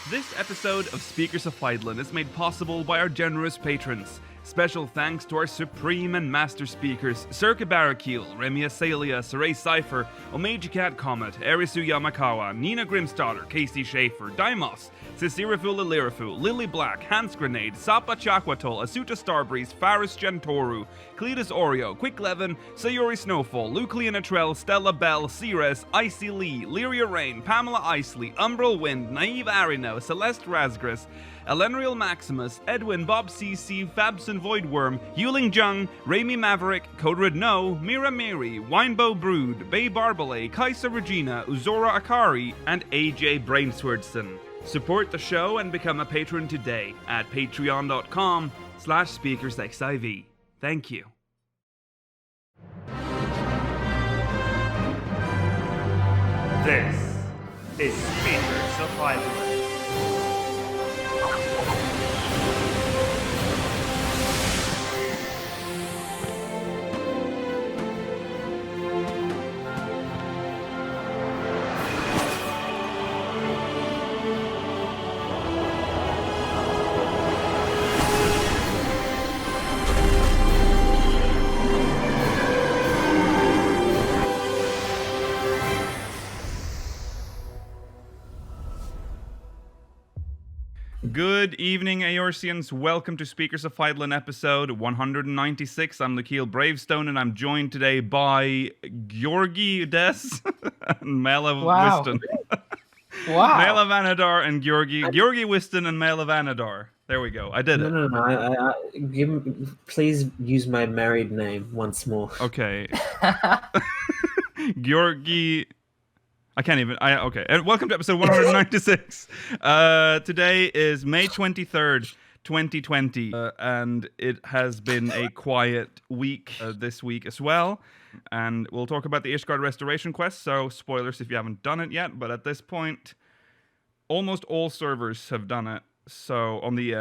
This episode of Speakers of Eidolon is made possible by our generous patrons. Special thanks to our supreme and master speakers, Circa Barakeel, Remia Salia, Saray Cypher, Omeji Cat Comet, Erisu Yamakawa, Nina Grimsdaughter, Casey Schaefer, Daimos, Sisirafu Lilirafu, Lily Black, Hans Grenade, Sapa Chakwatol, Asuta Starbreeze, Faris Gentoru, Cletus Oreo, Quick Levin, Sayuri Snowfall, Luclean Atrell, Stella Bell, Ceres, Icy Lee, Lyria Rain, Pamela Isley, Umbral Wind, Naive Arino, Celeste Razgris, Elenriel Maximus, Edwin, Bob CC, Fabson Voidworm, Yuling Jung, Raimi Maverick, Codred No, Mira Mary, Winebow Brood, Bay Barbale, Kaisa Regina, Uzora Akari, and AJ Brainswordson. Support the show and become a patron today at patreon.com/speakersxiv. Thank you. This is Speakers of Eidolon. Good evening, Aorcians. Welcome to Speakers of Eidolon episode 196. I'm Lakeel Bravestone, and I'm joined today by Georgi Des and Maela Whiston. Wow. Maela Vanadar and Georgi Whiston and Maela Vanadar. There we go. I did it. No. Please use my married name once more. Okay. Georgi... I can't even. Okay. And welcome to episode 196. Today is May 23rd, 2020, and it has been a quiet week this week as well. And we'll talk about the Ishgard restoration quest. So spoilers if you haven't done it yet. But at this point, almost all servers have done it. So on the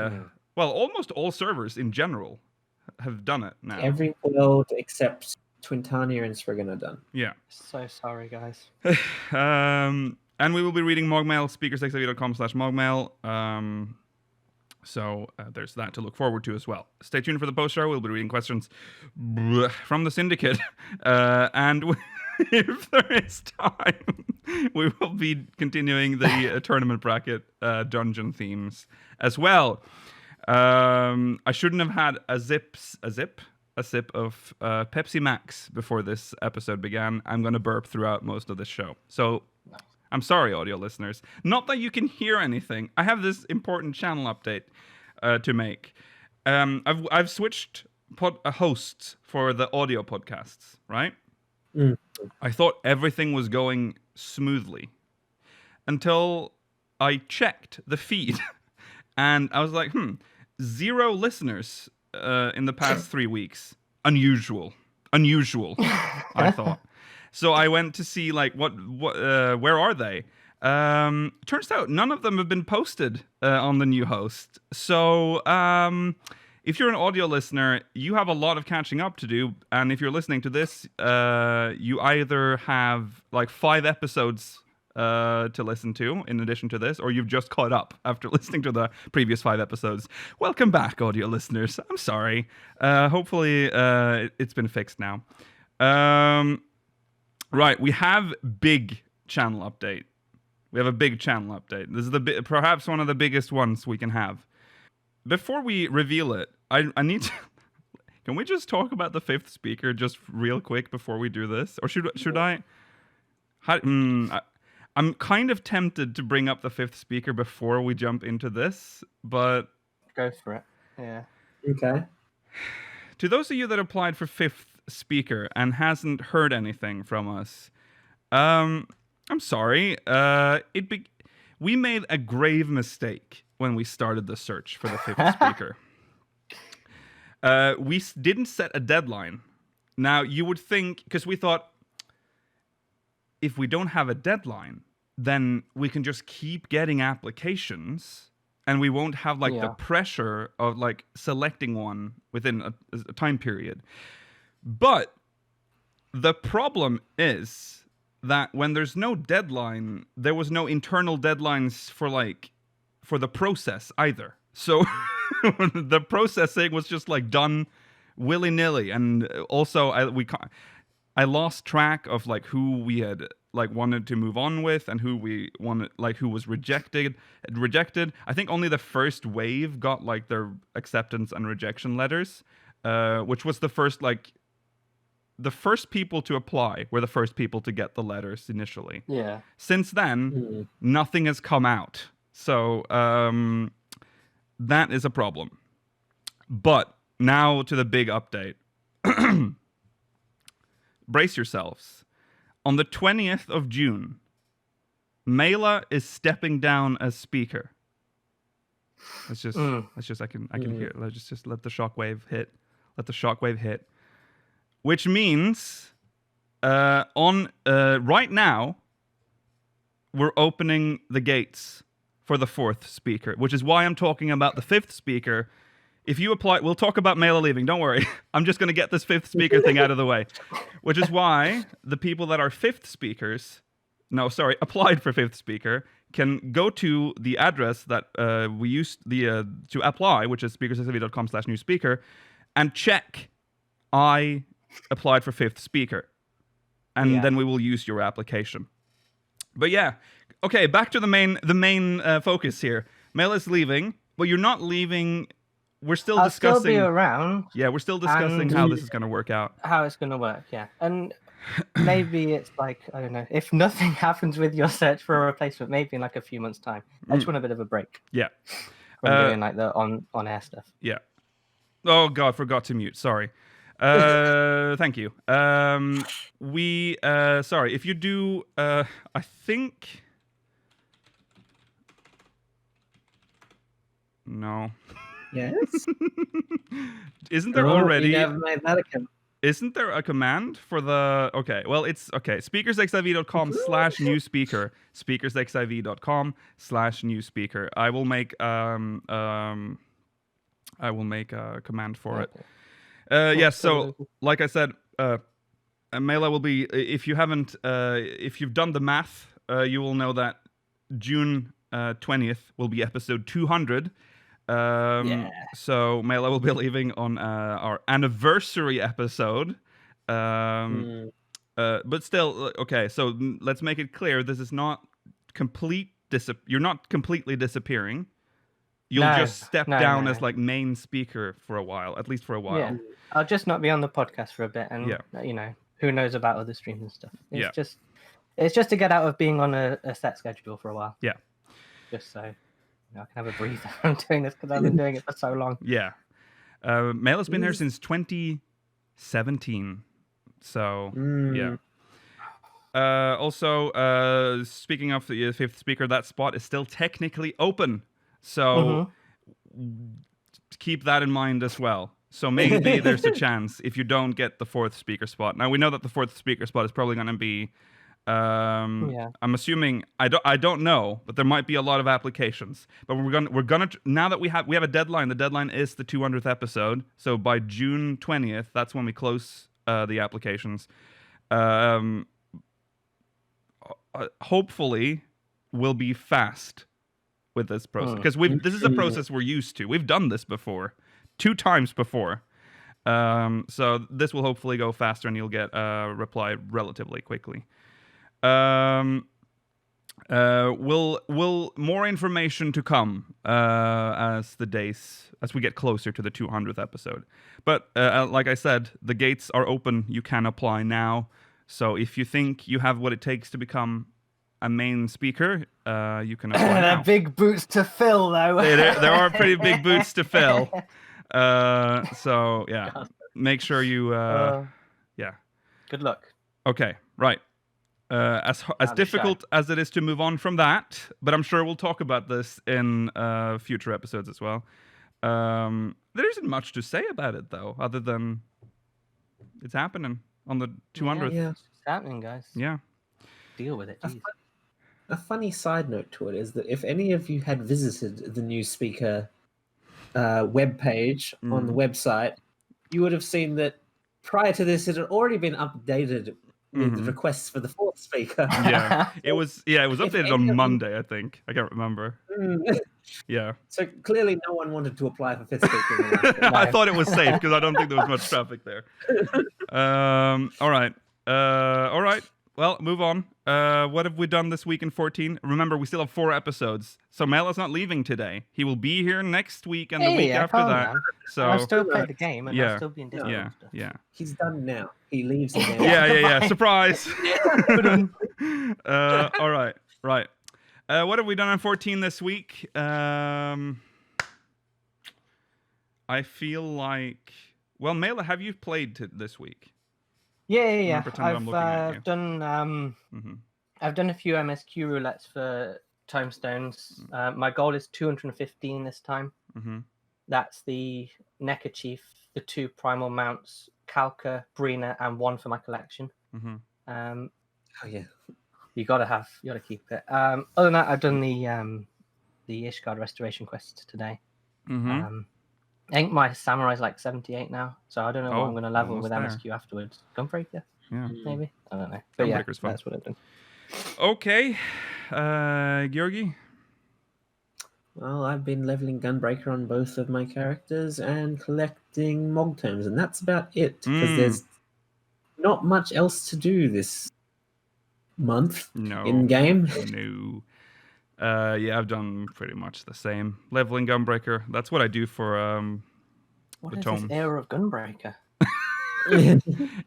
well, almost all servers in general have done it now. Every world except Twintania and Sprigan are done. Yeah. So sorry, guys. And we will be reading MogMail, speakersxiv.com/MogMail. So there's that to look forward to as well. Stay tuned for the post-show. We'll be reading questions from the Syndicate. And if there is time, we will be continuing the tournament bracket dungeon themes as well. I shouldn't have had a sip of Pepsi Max before this episode began. I'm going to burp throughout most of this show. So I'm sorry, audio listeners. Not that you can hear anything. I have this important channel update to make. I've switched hosts for the audio podcasts, right? Mm. I thought everything was going smoothly until I checked the feed. And I was like, 0 listeners in the past 3 weeks. Unusual, I thought. So I went to see, like, where are they? Turns out none of them have been posted on the new host. So if you're an audio listener, you have a lot of catching up to do. And if you're listening to this, you either have, like, 5 episodes to listen to in addition to this, or you've just caught up after listening to the previous 5 episodes. Welcome back, audio listeners. I'm sorry. Hopefully it's been fixed now. Right, we have big channel update. We have a big channel update. This is perhaps one of the biggest ones we can have. Before we reveal it, I need to... Can we just talk about the 5th speaker just real quick before we do this? Or should I... I'm kind of tempted to bring up the 5th speaker before we jump into this, but... Go for it. Yeah. Okay. To those of you that applied for 5th speaker and hasn't heard anything from us, I'm sorry. We made a grave mistake when we started the search for the 5th speaker. We didn't set a deadline. Now, you would think, because we thought, if we don't have a deadline, then we can just keep getting applications and we won't have the pressure of selecting one within a time period. But the problem is that when there's no deadline, there was no internal deadlines for the process either. So the processing was just like done willy-nilly, and also I lost track of like who we had like wanted to move on with and who we wanted, like who was rejected. I think only the first wave got like their acceptance and rejection letters, which was the first people to apply were the first people to get the letters initially. Yeah. Since then, nothing has come out. So that is a problem. But now to the big update. Brace yourselves. On the 20th of June, Maela is stepping down as speaker. I can hear. Let's just let the shockwave hit. Let the shockwave hit. Which means right now we're opening the gates for the 4th speaker, which is why I'm talking about the 5th speaker. If you apply, we'll talk about Maela leaving. Don't worry. I'm just going to get this 5th speaker thing out of the way, which is why the people that are 5th speakers, applied for 5th speaker, can go to the address that we used to apply, which is speakersxiv.com/new speaker, and check I applied for 5th speaker, and then we will use your application. But yeah, okay, back to the main focus here. Maela's leaving, but you're not leaving. We're still discussing. I'll still be around. Yeah, we're still discussing how this is going to work out. How it's going to work, yeah. And maybe it's like, I don't know, if nothing happens with your search for a replacement, maybe in like a few months' time. I just want a bit of a break. Yeah. From doing like the on-air stuff. Yeah. Oh, God, forgot to mute. Sorry. Thank you. Sorry, if you do, I think... No. Yes. Isn't there already? You never made that a Isn't there a command for the? Okay, well it's okay. Speakersxiv.com/new speaker. Speakersxiv.com/new speaker. I will make a command for it. Yes. So like I said, Maela will be. If you haven't, if you've done the math, you will know that June 20th will be episode 200. So Maela will be leaving on our anniversary episode. But still, okay, so let's make it clear, this is not you're not completely disappearing. You'll just step down as like main speaker for a while, at least for a while. Yeah. I'll just not be on the podcast for a bit, and you know, who knows about other streams and stuff. It's just to get out of being on a set schedule for a while. Yeah. Just so I can have a breather. I'm doing this because I've been doing it for so long. Yeah. Maela's been here since 2017. So, yeah. Also, speaking of the 5th speaker, that spot is still technically open. So, keep that in mind as well. So maybe there's a chance if you don't get the 4th speaker spot. Now, we know that the 4th speaker spot is probably going to be... I'm assuming I don't know, but there might be a lot of applications. But we're gonna now that we have a deadline. The deadline is the 200th episode. So by June 20th, that's when we close the applications. Hopefully, we'll be fast with this process because this is a process we're used to. We've done this before, 2 times before. So this will hopefully go faster, and you'll get a reply relatively quickly. Will more information to come as we get closer to the 200th episode. But like I said, the gates are open. You can apply now. So if you think you have what it takes to become a main speaker, you can apply now. They're big boots to fill, though. There are pretty big boots to fill. So yeah, make sure you Good luck. Okay, right. As difficult as it is to move on from that, but I'm sure we'll talk about this in future episodes as well. There isn't much to say about it, though, other than it's happening on the 200th. Yeah, it's happening, guys. Yeah. Deal with it. A funny side note to it is that if any of you had visited the new speaker webpage on the website, you would have seen that prior to this, it had already been updated with requests for the fourth speaker. Yeah, it was updated any on of Monday, I think. I can't remember. Yeah. So clearly, no one wanted to apply for fifth speaker. In the last I thought it was safe because I don't think there was much traffic there. All right. All right. Well, move on. What have we done this week in 14? Remember, we still have 4 episodes. So Maela's not leaving today. He will be here next week and the week after that. Man. So I'll still play the game and yeah. I'll still be in Discord. yeah, and stuff. yeah. He's done now. He leaves in there. Yeah. Surprise. All right. Right. What have we done in 14 this week? I feel like... Well, Maela, have you played this week? Yeah. Pretend I'm looking at you. I've done a few MSQ roulettes for time stones. My goal is 215 this time. That's the NECA Chief, the 2 primal mounts, Kalka, Brina, and 1 for my collection. Oh yeah. You gotta keep it. Other than that, I've done the Ishgard restoration quest today. I think my samurai's like 78 now, so I don't know what I'm gonna level with MSQ afterwards. Gunbreaker? Yeah. Maybe? I don't know. But yeah, Gunbreaker's fun. that's what I've done. Okay. Georgi? Well, I've been leveling Gunbreaker on both of my characters and collecting Mog tomes, and that's about it. Because there's not much else to do this month in game. No. Yeah, I've done pretty much the same. Leveling Gunbreaker. That's what I do for What the is tome. this era of Gunbreaker?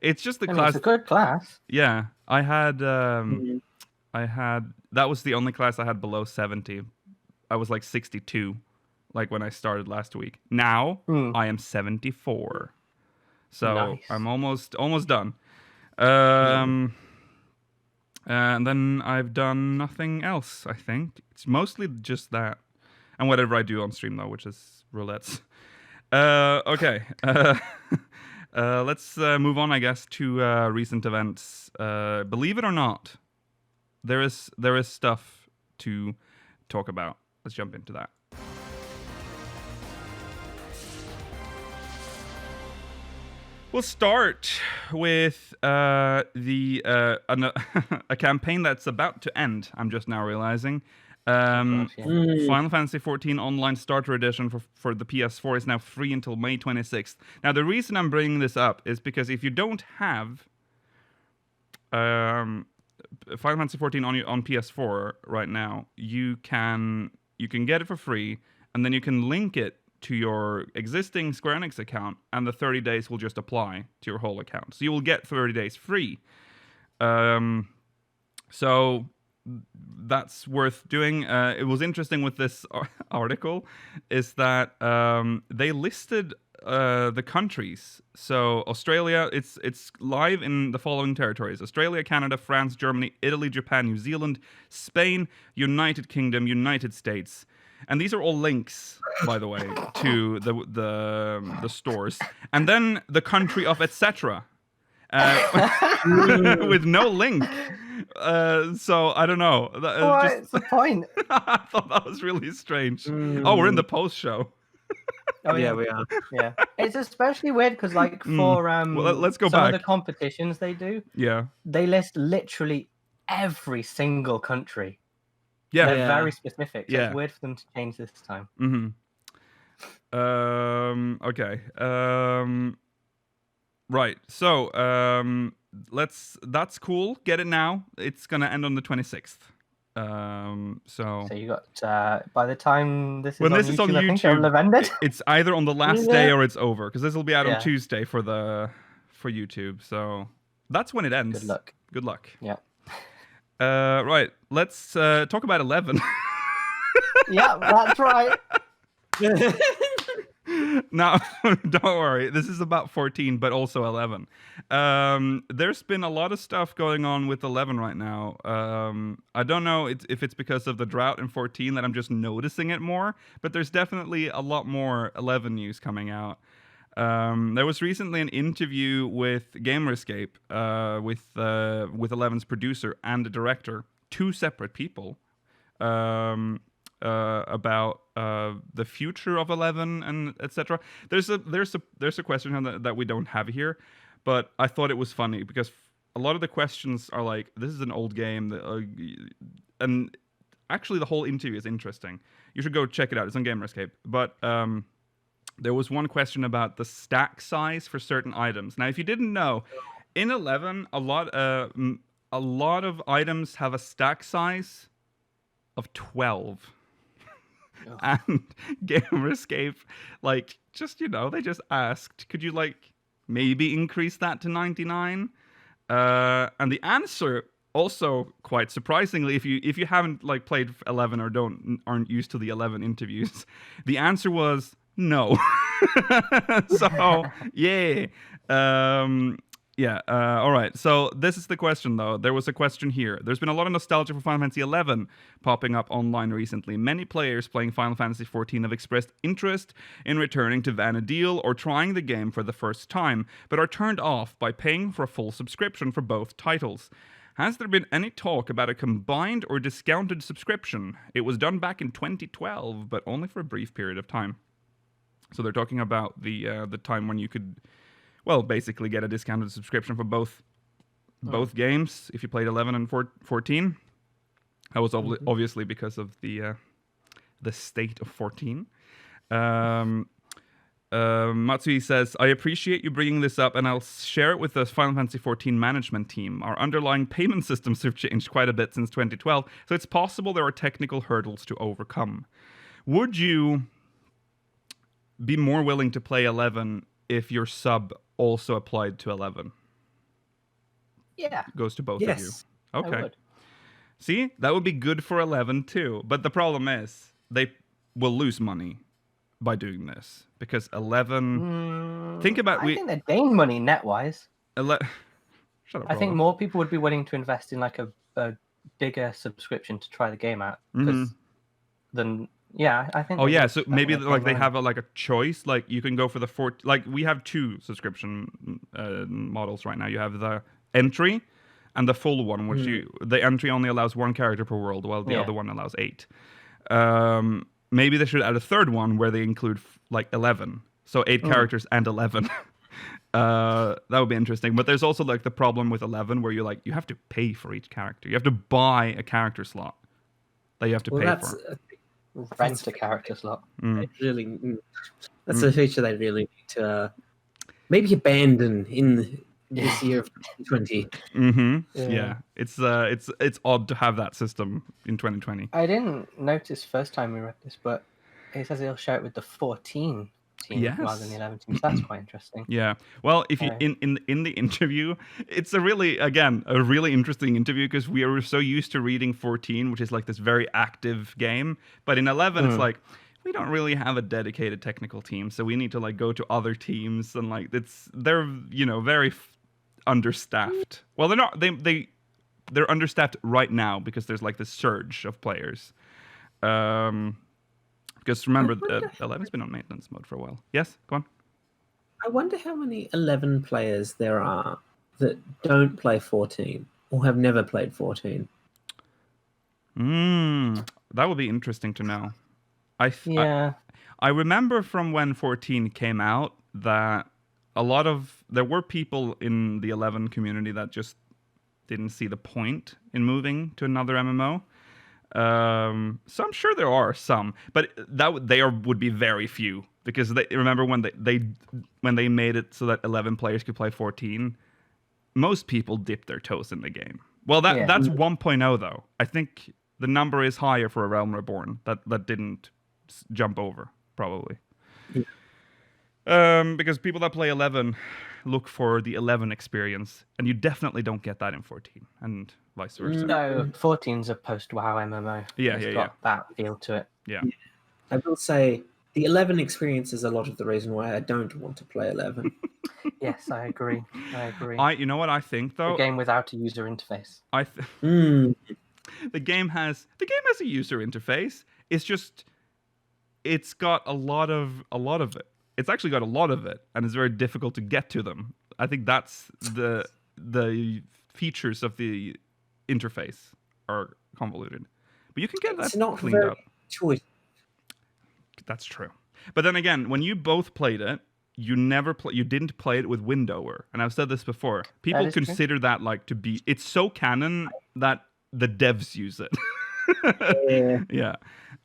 It's just the I mean, class. it's a good class. Yeah, I had that was the only class I had below 70. I was like 62, like when I started last week. Now I am 74, so Nice. I'm almost done. And then I've done nothing else. I think it's mostly just that, and whatever I do on stream though, which is roulettes. Okay. Let's move on, I guess, to recent events. Believe it or not, there is stuff to talk about. Let's jump into that. We'll start with a campaign that's about to end. I'm just now realizing. Final Fantasy XIV Online Starter Edition for the PS4 is now free until May 26th. Now, the reason I'm bringing this up is because if you don't have Final Fantasy XIV on PS4 right now, you can get it for free, and then you can link it to your existing Square Enix account, and the 30 days will just apply to your whole account. So you will get 30 days free. So that's worth doing. It was interesting with this article is that they listed the countries. So Australia, it's live in the following territories: Australia, Canada, France, Germany, Italy, Japan, New Zealand, Spain, United Kingdom, United States. And these are all links, by the way, to the stores. And then the country of etc. With no link. So I don't know. What's the point? I thought that was really strange. Oh, we're in the post show. Oh yeah, we are. Yeah, it's especially weird because, like, for well, let's go some back. of the competitions they do, they list literally every single country. Yeah, they're very specific. So Yeah. it's weird for them to change this time. Okay. Right. So that's cool. Get it now. It's gonna end on the 26th. So you got by the time this is when on this YouTube, is on I think it'll have ended. it's either on the last day or it's over, because this will be out Yeah. on Tuesday for YouTube. So that's when it ends. Good luck. Good luck. Yeah. Right. Let's talk about 11. Yeah, that's right. No, don't worry. This is about 14, but also 11. There's been a lot of stuff going on with 11 right now. I don't know if it's because of the drought in 14 that I'm just noticing it more, but there's definitely a lot more 11 news coming out. There was recently an interview with Gamerscape with 11's producer and the director, 2 separate people, about the future of 11 and etc. There's a question that we don't have here, but I thought it was funny because a lot of the questions are like, this is an old game, and actually the whole interview is interesting. You should go check it out. It's on Gamerscape. But there was one question about the stack size for certain items. Now, if you didn't know, in 11, a lot of items have a stack size of 12. Oh. And Gamerscape, like, just, they just asked, could you, like, maybe increase that to 99? And the answer, also quite surprisingly, if you haven't like played 11 or aren't used to the 11 interviews, the answer was no. So yeah. All right. So this is the question, though. There was a question here. There's been a lot of nostalgia for Final Fantasy XI popping up online recently. Many players playing Final Fantasy XIV have expressed interest in returning to Vana'diel or trying the game for the first time, but are turned off by paying for a full subscription for both titles. Has there been any talk about a combined or discounted subscription? It was done back in 2012, but only for a brief period of time. So they're talking about the time when you could, well, basically get a discounted subscription for both games if you played 11 and 14. That was obviously because of the state of 14. Matsui says, I appreciate you bringing this up, and I'll share it with the Final Fantasy XIV management team. Our underlying payment systems have changed quite a bit since 2012, so it's possible there are technical hurdles to overcome. Would you be more willing to play 11 if your sub also applied to 11? Yeah. Goes to both of you. Okay. I would. See, that would be good for 11 too. But the problem is they will lose money by doing this because 11. Think about I think they're gain money net wise. Shut up. I think more people would be willing to invest in like a bigger subscription to try the game out than. Yeah, I think. Oh yeah, so maybe like they have a choice. Like you can go for the like we have 2 subscription models right now. You have the entry and the full one, which the entry only allows 1 character per world, while the other one allows 8. Maybe they should add a third one where they include like 11, so 8 characters and 11. That would be interesting. But there's also like the problem with 11 where you have to pay for each character. You have to buy a character slot that you have to pay for. Rent a character slot. That's a feature they really need to maybe abandon in this year of 2020. Yeah. It's odd to have that system in 2020. I didn't notice first time we read this, but it says it'll share it with the 14 team rather than the 11 team. So that's quite interesting. Yeah. Well, if you in the interview, it's a really interesting interview because we are so used to reading 14, which is like this very active game, but in 11 it's like we don't really have a dedicated technical team, so we need to like go to other teams and like they're very understaffed. Well, they're not. They're understaffed right now because there's like this surge of players. Because remember, 11's been on maintenance mode for a while. Yes, go on. I wonder how many 11 players there are that don't play 14 or have never played 14. That would be interesting to know. I remember from when 14 came out that there were people in the 11 community that just didn't see the point in moving to another MMO. So I'm sure there are some, but would be very few because remember when they made it so that 11 players could play 14, most people dipped their toes in the game. Well, that's 1.0 though. I think the number is higher for a Realm Reborn that didn't jump over probably. Because people that play 11 look for the 11 experience, and you definitely don't get that in 14, and vice versa. No, 14's a post-WoW MMO. It's got that feel to it. Yeah. I will say the 11 experience is a lot of the reason why I don't want to play 11. Yes, I agree. You know what I think though? A game without a user interface. The game has a user interface. It's just it's got a lot of it. It's actually got a lot of it, and it's very difficult to get to them. I think that's the features of the interface are convoluted, but you can get that cleaned up. Choice. That's true. But then again, when you both played it, you didn't play it with Windower, and I've said this before. People consider that like to be. It's so canon that the devs use it. Yeah.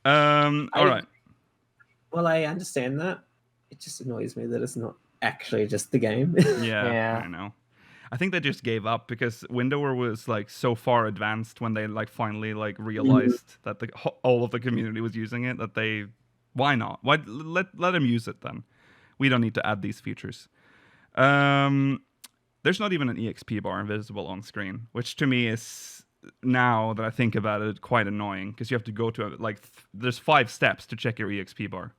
All right. Well, I understand that. It just annoys me that it's not actually just the game. Yeah, I know. I think they just gave up because Windower was like so far advanced when they like finally like realized that all of the community was using it that they why not? Why let them use it then? We don't need to add these features. There's not even an EXP bar visible on screen, which to me is, now that I think about it, quite annoying because you have to go to there's 5 steps to check your EXP bar.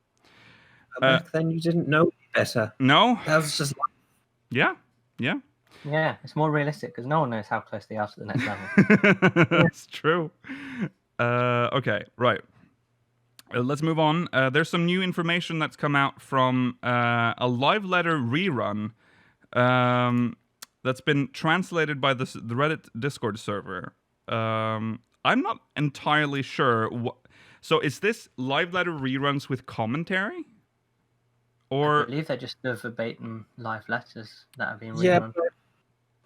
Back then you didn't know better. No, that was just. Yeah. Yeah, it's more realistic because no one knows how close they are to the next level. That's true. Okay, right. Let's move on. There's some new information that's come out from a live letter rerun that's been translated by the Reddit Discord server. I'm not entirely sure. So is this live letter reruns with commentary? Or I believe they're just the verbatim live letters that have been rerun. Yeah, but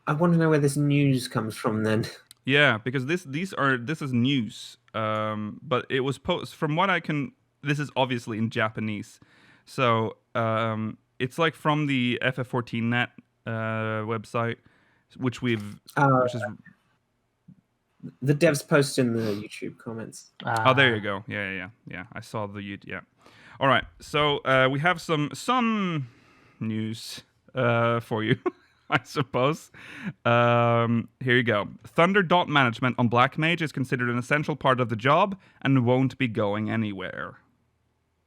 I want to know where this news comes from then. Yeah, because this is news. But it was from what I can. This is obviously in Japanese, so it's like from the FF14net website, which is the devs post in the YouTube comments. Oh, there you go. Yeah. I saw the YouTube. Yeah. All right. So we have some news for you. I suppose. Here you go. Thunder dot management on Black Mage is considered an essential part of the job and won't be going anywhere.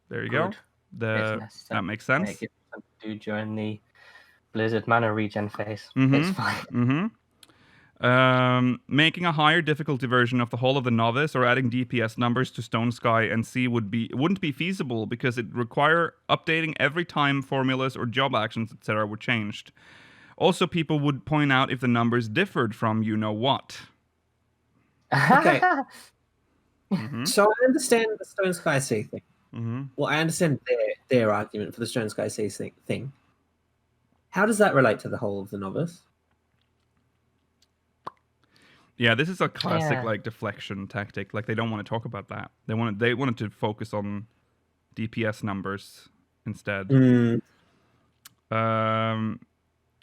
There you go. That makes sense. It gives something to do during the Blizzard mana regen phase. It's fine. Making a higher difficulty version of the Hall of the Novice or adding DPS numbers to Stone Sky and Sea wouldn't be feasible because it require updating every time formulas or job actions, etc. were changed. Also, people would point out if the numbers differed from you know what. Okay. So I understand the Stone Sky Sea thing. Well, I understand their argument for the Stone Sky Sea thing. How does that relate to the Whole of the Novice? Yeah, this is a classic like deflection tactic. Like they don't want to talk about that. They wanted to focus on DPS numbers instead.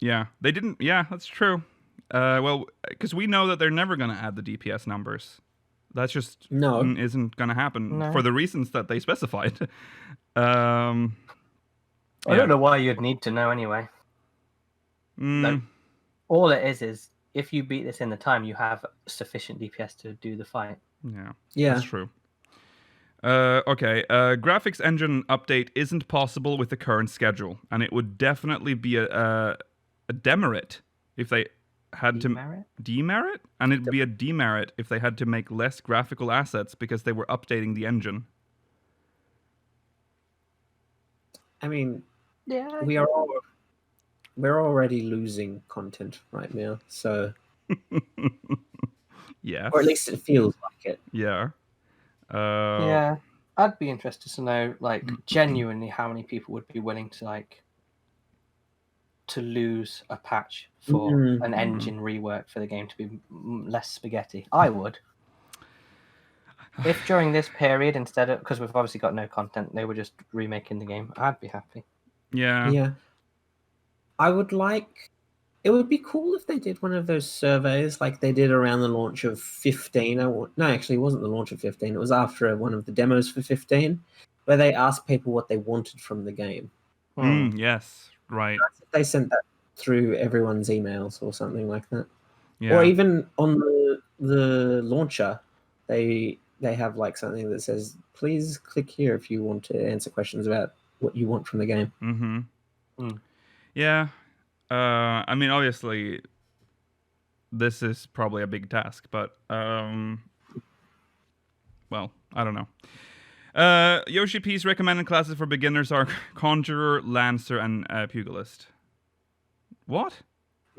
Yeah, they didn't. Yeah, that's true. Well, because we know that they're never going to add the DPS numbers. That's just isn't going to happen for the reasons that they specified. I don't know why you'd need to know anyway. Like, all it is if you beat this in the time, you have sufficient DPS to do the fight. Yeah, that's true. Okay, graphics engine update isn't possible with the current schedule, and it would definitely be a demerit if they had to demerit, and it'd be a demerit if they had to make less graphical assets because they were updating the engine. I mean, we're already losing content right now, so yeah, or at least it feels like it. Yeah. Yeah, I'd be interested to know, like, genuinely how many people would be willing to to lose a patch for an engine rework for the game to be less spaghetti. I would. If during this period, instead of, because we've obviously got no content, they were just remaking the game, I'd be happy. Yeah. I would like. It would be cool if they did one of those surveys like they did around the launch of 15. No, actually, it wasn't the launch of 15. It was after one of the demos for 15, where they asked people what they wanted from the game. Yes, right. They sent that through everyone's emails or something like that. Yeah. Or even on the launcher, they have like something that says, please click here if you want to answer questions about what you want from the game. Yeah. I mean, obviously, this is probably a big task, but, well, I don't know. Yoshi P's recommended classes for beginners are Conjurer, Lancer, and Pugilist. What?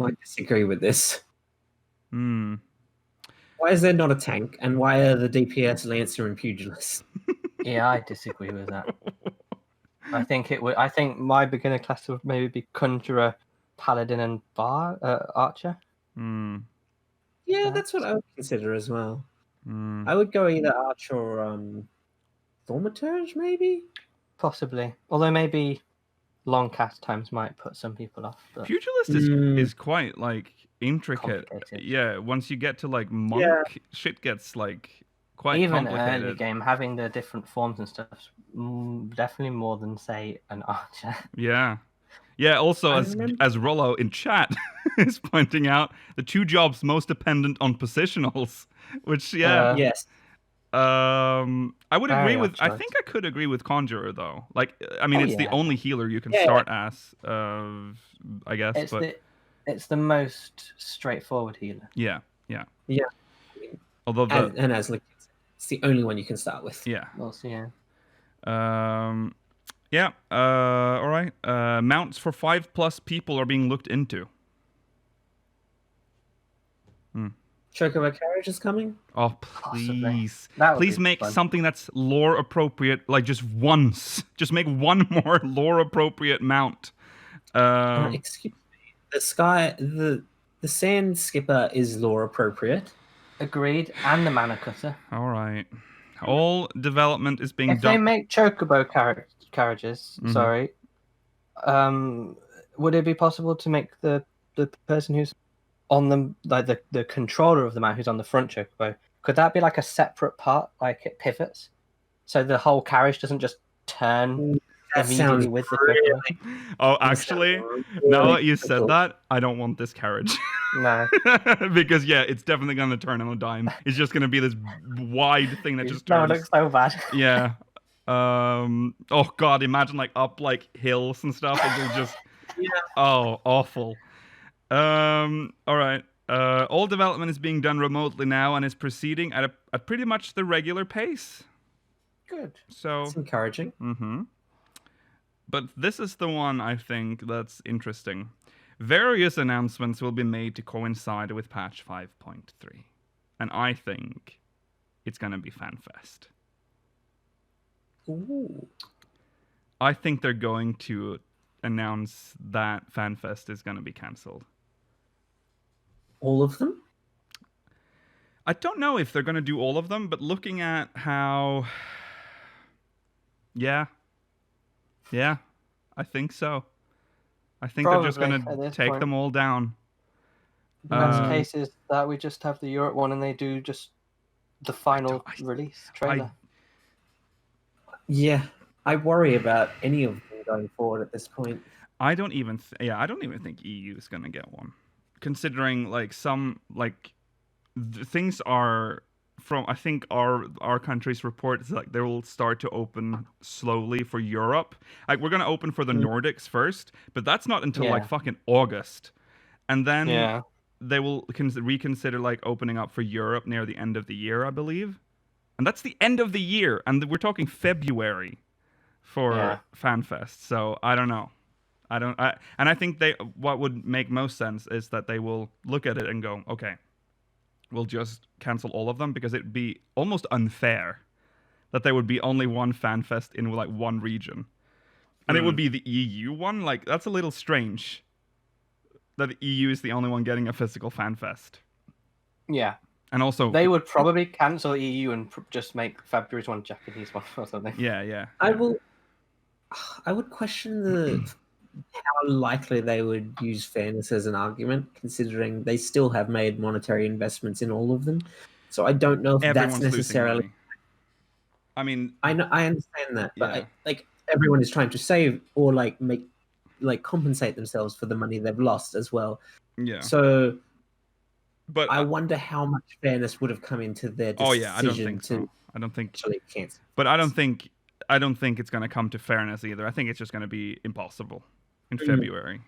I disagree with this. Why is there not a tank, and why are the DPS Lancer and Pugilist? Yeah, I disagree with that. I think it would. I think my beginner class would maybe be Conjurer, Paladin, and Archer. Yeah, that's what I would consider as well. Mm. I would go either Archer or Thaumaturge, maybe? Possibly. Although maybe long cast times might put some people off. But Pugilist is quite like intricate. Complicated. Yeah, once you get to like monk, shit gets like quite even complicated. early game, having the different forms and stuff, definitely more than say an Archer. Yeah. Yeah, also, as Rollo in chat is pointing out, the 2 jobs most dependent on positionals, which, Yes. I would agree with, I choice. think I could agree with Conjurer, though. Like, I mean, it's the only healer you can start as, I guess, It's the most straightforward healer. Yeah. Although and as like, it's the only one you can start with. Yeah. Also, yeah. Yeah. All right. Mounts for 5+ people are being looked into. Chocobo carriage is coming. Oh, please. That would Please be make fun. something that's lore appropriate, like just once. Just make one more lore appropriate mount. Excuse me. The Sand Skipper is lore appropriate. Agreed. And the Mana Cutter. All right. All development is being If done. they make Chocobo carriages, sorry, would it be possible to make the person who's on the like the controller of the mount who's on the front Chocobo? Could that be like a separate part, like it pivots, so the whole carriage doesn't just turn That immediately sounds with the really- Chocobo? Oh, actually, now that you said that, I don't want this carriage. No. Because, yeah, it's definitely going to turn on a dime. It's just going to be this wide thing that just No, it turns. looks so bad. Yeah. Oh, God, imagine, like, up, like, hills and stuff. It'll just... Oh, awful. All right. All development is being done remotely now and is proceeding at pretty much the regular pace. Good. So... It's encouraging. But this is the one I think that's interesting. Various announcements will be made to coincide with patch 5.3. And I think it's going to be FanFest. Ooh. I think they're going to announce that FanFest is going to be cancelled. All of them? I don't know if they're going to do all of them, but looking at how... Yeah, I think so. I think they're just going to take them all down. The best case is that we just have the Europe one and they do just the final release trailer. Yeah, I worry about any of them going forward at this point. I don't even think EU is going to get one. Considering like some like things are from I think our country's report is like they will start to open slowly for Europe. Like we're gonna open for the Nordics first, but that's not until like fucking August, and then they will reconsider like opening up for Europe near the end of the year, I believe, and that's the end of the year, and we're talking February for FanFest. So I don't know. I think what would make most sense is that they will look at it and go, okay, we'll just cancel all of them because it'd be almost unfair that there would be only one FanFest in like one region. And it would be the EU one. Like, that's a little strange that the EU is the only one getting a physical FanFest. Yeah. And also... They would probably cancel EU and just make February's one Japanese one or something. Yeah. I would question how likely they would use fairness as an argument, considering they still have made monetary investments in all of them. So I don't know if that's necessarily. I mean, I understand that, but everyone is trying to save or compensate themselves for the money they've lost as well. Yeah. So, but I wonder how much fairness would have come into their decision. Oh yeah, I don't think so. I don't think. Cancel. But I don't think it's going to come to fairness either. I think it's just going to be impossible in February.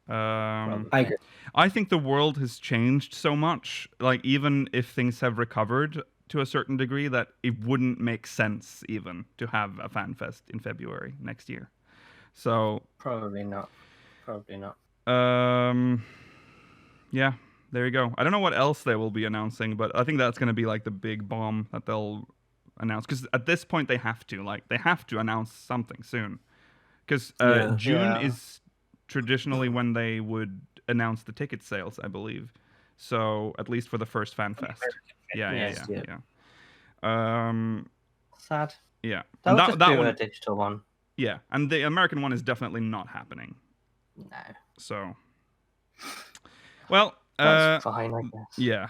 I agree. I think the world has changed so much. Like, even if things have recovered to a certain degree, that it wouldn't make sense even to have a FanFest in February next year. So probably not. Yeah, there you go. I don't know what else they will be announcing, but I think that's going to be like the big bomb that they'll announce, because at this point they have to announce something soon. Because June is traditionally when they would announce the ticket sales, I believe. So at least for the first FanFest. Yeah. Sad. Yeah. They'll just do a digital one. Yeah, and the American one is definitely not happening. No. So, well, that's fine, I guess. Yeah.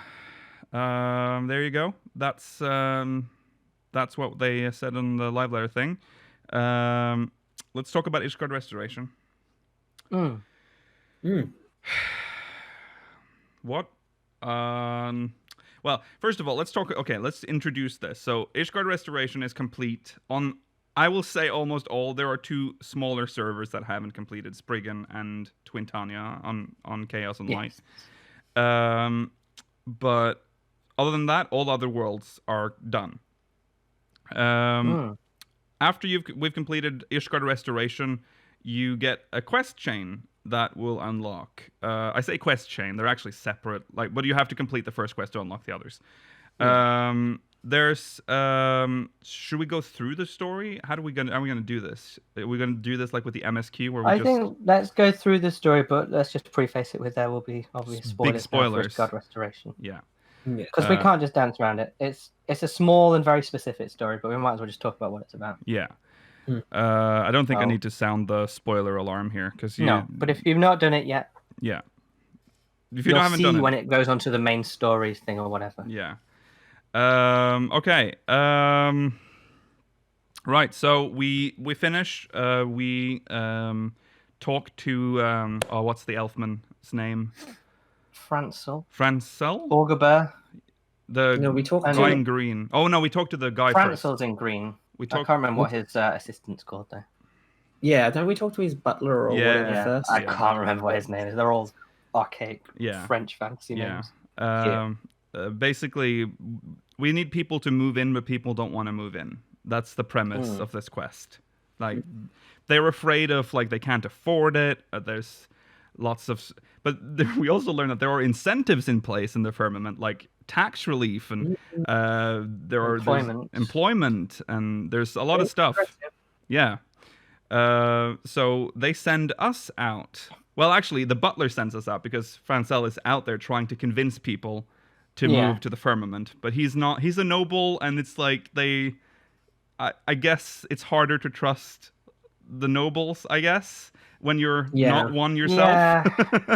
There you go. That's what they said on the live letter thing. Let's talk about Ishgard Restoration. What? Well, first of all, let's talk. Okay, let's introduce this. So, Ishgard Restoration is complete on, I will say, almost all. There are 2 smaller servers that haven't completed, Spriggan and Twintania on Chaos and Light. But other than that, all other worlds are done. After we've completed Ishgard Restoration, you get a quest chain that will unlock. I say quest chain; they're actually separate. But you have to complete the first quest to unlock the others. There's. Should we go through the story? Are we gonna do this? Are we gonna do this like with the MSQ? Where I think let's go through the story, but let's just preface it with there will be obvious big spoilers. For Ishgard Restoration. Yeah. Because we can't just dance around it. It's a small and very specific story, but we might as well just talk about what it's about. Yeah. I don't think I need to sound the spoiler alarm here because no. But if you've not done it yet, if you haven't done it, when it goes on to the main story thing or whatever. Yeah. Okay. Right. So we finish. We talk to what's the elfman's name? Francel. Borgerbert. We talked to guy in green. Oh no, we talked to the guy first. Francel's in green. I can't remember what his assistant's called though. Yeah, don't we talk to his butler or whatever first? I can't remember what his name is. They're all archaic French fancy names. Basically, we need people to move in, but people don't want to move in. That's the premise of this quest. Like, they're afraid of, they can't afford it. There's lots of... But we also learned that there are incentives in place in the Firmament, like tax relief, and there's employment, and there's a lot of stuff. Yeah. So they send us out. Well, actually, the butler sends us out because Francel is out there trying to convince people to move to the Firmament. But he's not. He's a noble, and it's like I guess it's harder to trust the nobles, I guess, when you're not one yourself. Yeah.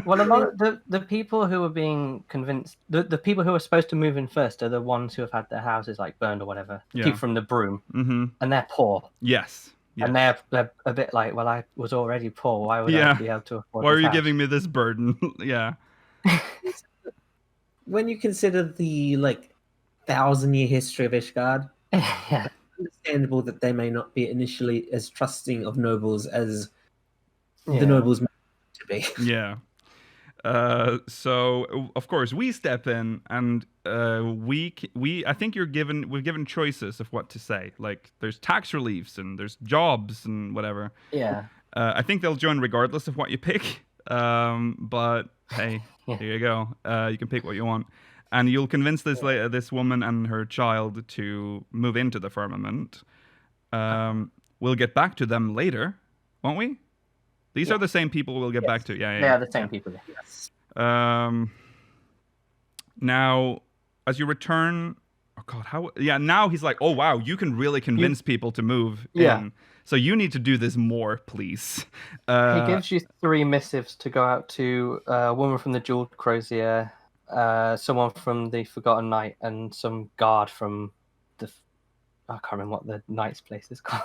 Well, a lot of the people who are being convinced, the people who are supposed to move in first are the ones who have had their houses burned or whatever. People from the Broom, and they're poor. Yes. And they're a bit like, well, I was already poor. Why would I be able to afford? Why are you giving me this burden? Yeah. When you consider the 1,000-year history of Ishgard, understandable that they may not be initially as trusting of nobles as the nobles meant to be. Yeah. So of course we step in, and I think we're given choices of what to say. Like, there's tax reliefs and there's jobs and whatever. Yeah. I think they'll join regardless of what you pick. But hey, here you go. You can pick what you want, and you'll convince this woman and her child to move into the Firmament. We'll get back to them later, won't we? These are the same people we'll get back to. Yeah. They are the same people. Yes. Now, as you return, now he's like, oh wow, you can really convince people to move in. So you need to do this more, please. He gives you 3 missives to go out to: a woman from the Jeweled Crozier, someone from the Forgotten Knight, and some guard from the... I can't remember what the knight's place is called.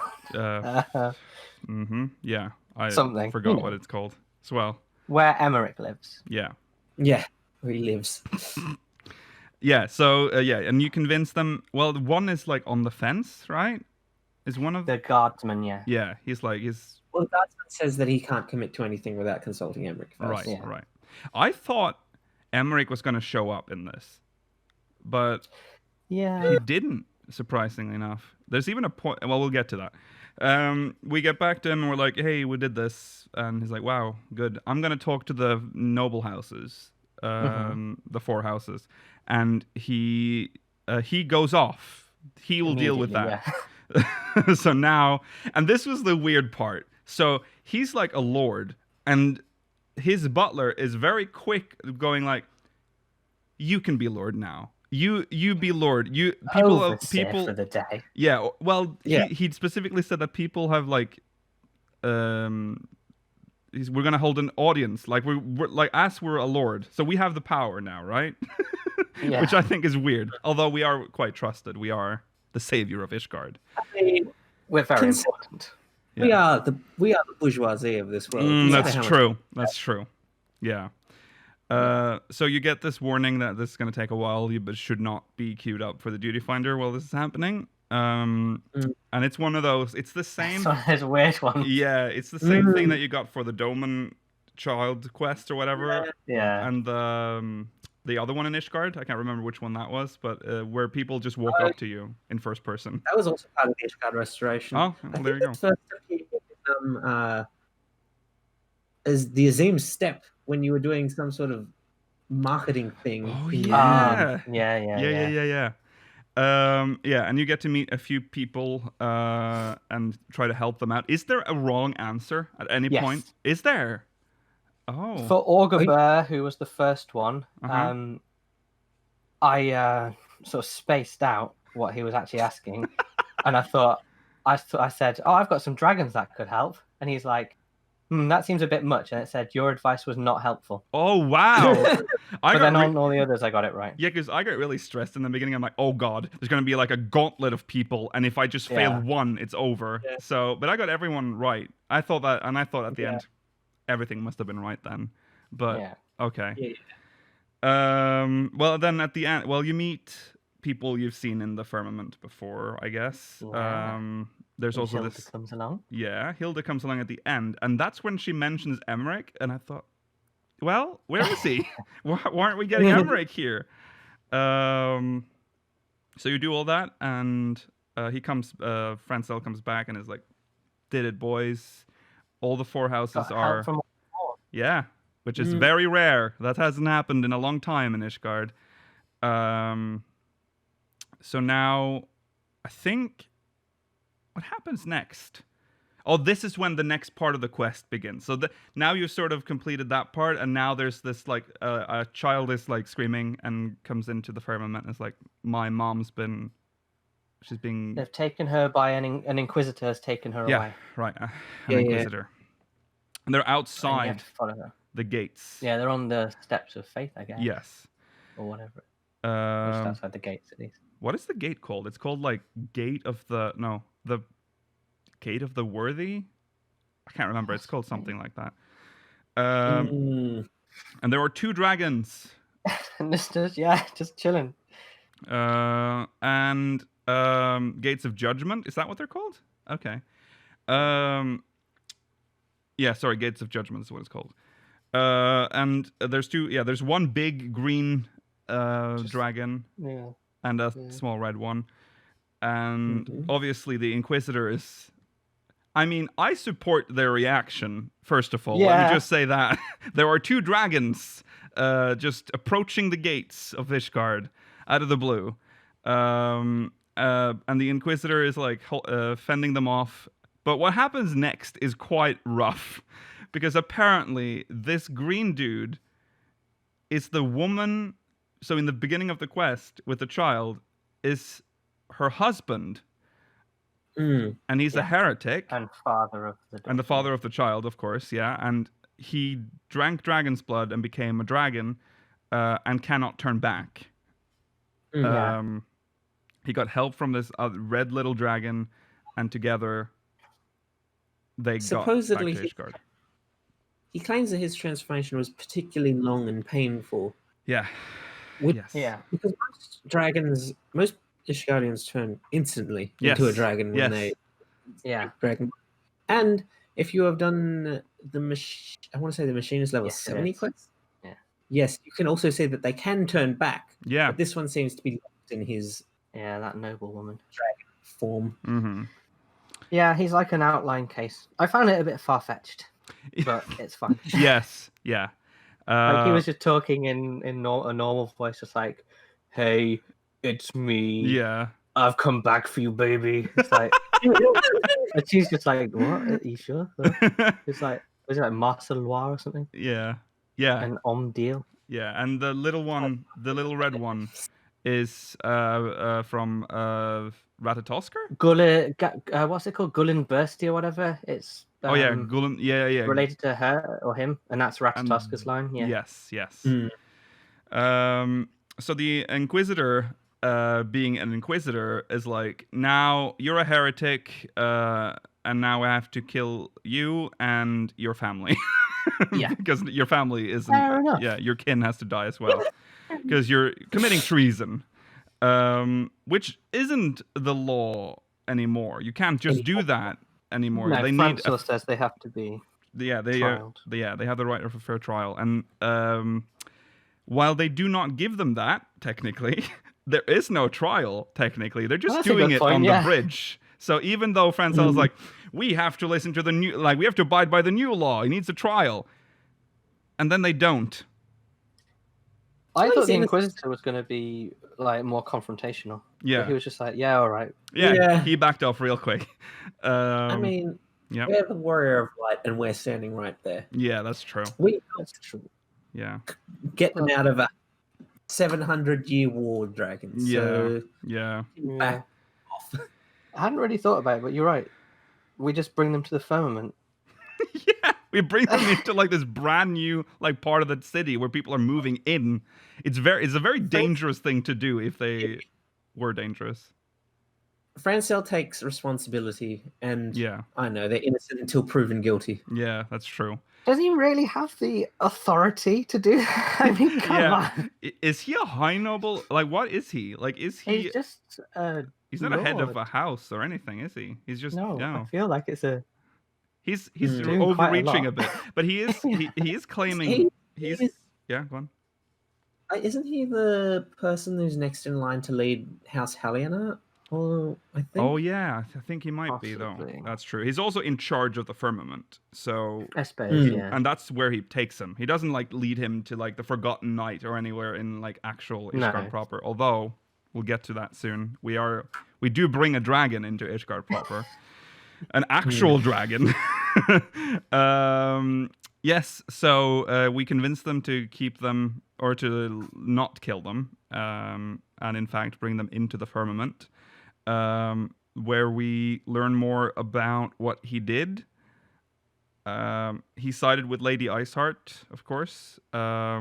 Yeah. I something. forgot what it's called as well. Where Emmerich lives. Yeah. Yeah, where he lives. Yeah, so, and you convince them... Well, one is, on the fence, right? Is one of... The guardsman, yeah. Yeah, he's... Well, the guardsman says that he can't commit to anything without consulting Emmerich first. Right. I thought Emmerich was going to show up in this, but he didn't, surprisingly enough. There's even a point... Well, we'll get to that. We get back to him and we're like, hey, we did this. And he's like, wow, good. I'm going to talk to the noble houses, the 4 houses. And he goes off. He will deal with that. Yeah. So now, and this was the weird part. So he's like a lord, and his butler is very quick, going like, "You can be lord now. You be lord. You Overseer for the day." Yeah. Well, Yeah. he specifically said that people have like, we're gonna hold an audience. Like we're like, as we're a lord, so we have the power now, right? Yeah. Which I think is weird. Although we are quite trusted. We are the savior of Ishgard. We're very Cons- important. We are the bourgeoisie of this world. No matter That's how much- true. That's true. Yeah. So you get this warning that this is going to take a while. You should not be queued up for the duty finder while this is happening. And it's one of those. It's the same. So there's a weird one. Yeah, it's the same thing that you got for the Doman child quest or whatever. Yeah. And the other one in Ishgard, I can't remember which one that was, but where people just walk up to you in first person. That was also part of the Ishgard restoration. Oh, well, there you go. The first is the Azim step when you were doing some sort of marketing thing. Oh in- yeah. Yeah. Yeah, and you get to meet a few people and try to help them out. Is there a wrong answer at any Yes. point? Is there? Oh. For Orgabur, who was the first one, Uh-huh. I sort of spaced out what he was actually asking, and I thought, I said, "Oh, I've got some dragons that could help," and he's like, "That seems a bit much," and it said, "Your advice was not helpful." Oh wow! But then on all the others, I got it right. Yeah, because I got really stressed in the beginning. I'm like, oh god, there's gonna be like a gauntlet of people, and if I just fail one, it's over. Yeah. So, but I got everyone right. I thought that, and I thought at the Yeah. end, everything must have been right then. But Yeah. okay. Yeah. Well, then at the end, you meet people you've seen in the Firmament before, I guess. Yeah. There's And also Hilda this. comes along. Yeah, Hilda comes along at the end, and that's when she mentions Emmerich, and I thought, well, where is he? why aren't we getting Emmerich here? So you do all that, and he comes. Francel comes back and is like, "Did it, boys? All the four houses Got are help from yeah, which is very rare. That hasn't happened in a long time in Ishgard. So now, I think, what happens next? Oh, this is when the next part of the quest begins. So now you've sort of completed that part, and now there's this like a child is like screaming and comes into the Firmament and is like, "My mom's been, she's being." They've taken her by an Inquisitor has taken her away. Right, an Yeah, yeah. Inquisitor. And they're And you outside have to follow her. the gates. Yeah, they're on the steps of faith, I guess. Yes. Or whatever. Just Um, outside the gates, at least. What is the gate called? It's called like the Gate of the Worthy. I can't remember. It's called something like that. And there are two dragons. And just chilling. And Gates of Judgment. Is that what they're called? Okay. Yeah, sorry, Gates of Judgment is what it's called. And there's two. Yeah, there's one big green dragon Yeah. and a small red one. And obviously the Inquisitor is... I mean, I support their reaction, first of all. Let Yeah. me just say that. There are two dragons just approaching the gates of Ishgard out of the blue. And the Inquisitor is like fending them off. But what happens next is quite rough. Because apparently this green dude is the woman... So in the beginning of the quest with the child is her husband. And he's a heretic. And father of the And the father of the child, of course, yeah. And he drank dragon's blood and became a dragon and cannot turn back. Yeah. He got help from this red little dragon, and together they Supposedly got back to Ishgard. He claims that his transformation was particularly long and painful. Yeah. Yes. Yeah. Because most Ishgardians turn instantly into a dragon when they dragon. And if you have done I want to say the machinist level 70 quest. Yeah. Yes, you can also say that they can turn back. Yeah. But this one seems to be locked in his that noble woman form. Mm-hmm. Yeah, he's like an outline case. I found it a bit far-fetched, but it's fine. Yes, yeah. Like he was just talking in a normal voice, just like, "Hey, it's me. Yeah. I've come back for you, baby." It's like, And she's just like, what? Are you sure? It's like, was it like Marcel Loire or something? Yeah. An deal. Yeah, and the little one, the little red one, is from Ratatoskr? What's it called? Gullen Bursty or whatever. It's Gulen. Yeah. related to her or him, and that's Ratatoskr's line. Yeah. Yes. So the Inquisitor, being an Inquisitor, is like, now you're a heretic, and now I have to kill you and your family. Yeah. Because your family isn't. Fair enough. Yeah, your kin has to die as well. Because you're committing treason, which isn't the law anymore. You can't just do that anymore. No, they Francois says they have to be. they have the right of a fair trial, and while they do not give them that technically, there is no trial technically. They're just doing it on the bridge. So even though Francois is like, we have to listen to the new, like we have to abide by the new law. He needs a trial, and then they don't. I thought the Inquisitor was going to be like more confrontational. Yeah, but he was just like, yeah, all right. Yeah, he backed off real quick. I mean, we're the warrior of light, and we're standing right there. Yeah, that's true. That's true. Yeah, get them out of a 700-year war, dragons. So back off. I hadn't really thought about it, but you're right. We just bring them to the firmament. Yeah, we bring them into like this brand new like part of the city where people are moving in. It's a very dangerous thing to do if they were dangerous. Francel takes responsibility, and I know they're innocent until proven guilty. Yeah, that's true. Does he really have the authority to do that? I mean, come on. Is he a high noble? Like, what is he? Like, is he? He's just he's not a head of a house or anything, is he? He's just I feel like it's a. He's overreaching a bit, but he is claiming he's go on. Isn't he the person who's next in line to lead House Halliana? I think. Oh yeah, I think he might be though. That's true. He's also in charge of the Firmament, so I suppose, and that's where he takes him. He doesn't like lead him to like the Forgotten Night or anywhere in like actual Ishgard proper. Although we'll get to that soon. We do bring a dragon into Ishgard proper, an actual dragon. Yes. So we convince them to keep them or to not kill them, and in fact bring them into the Firmament. Where we learn more about what he did. He sided with Lady Iceheart, of course,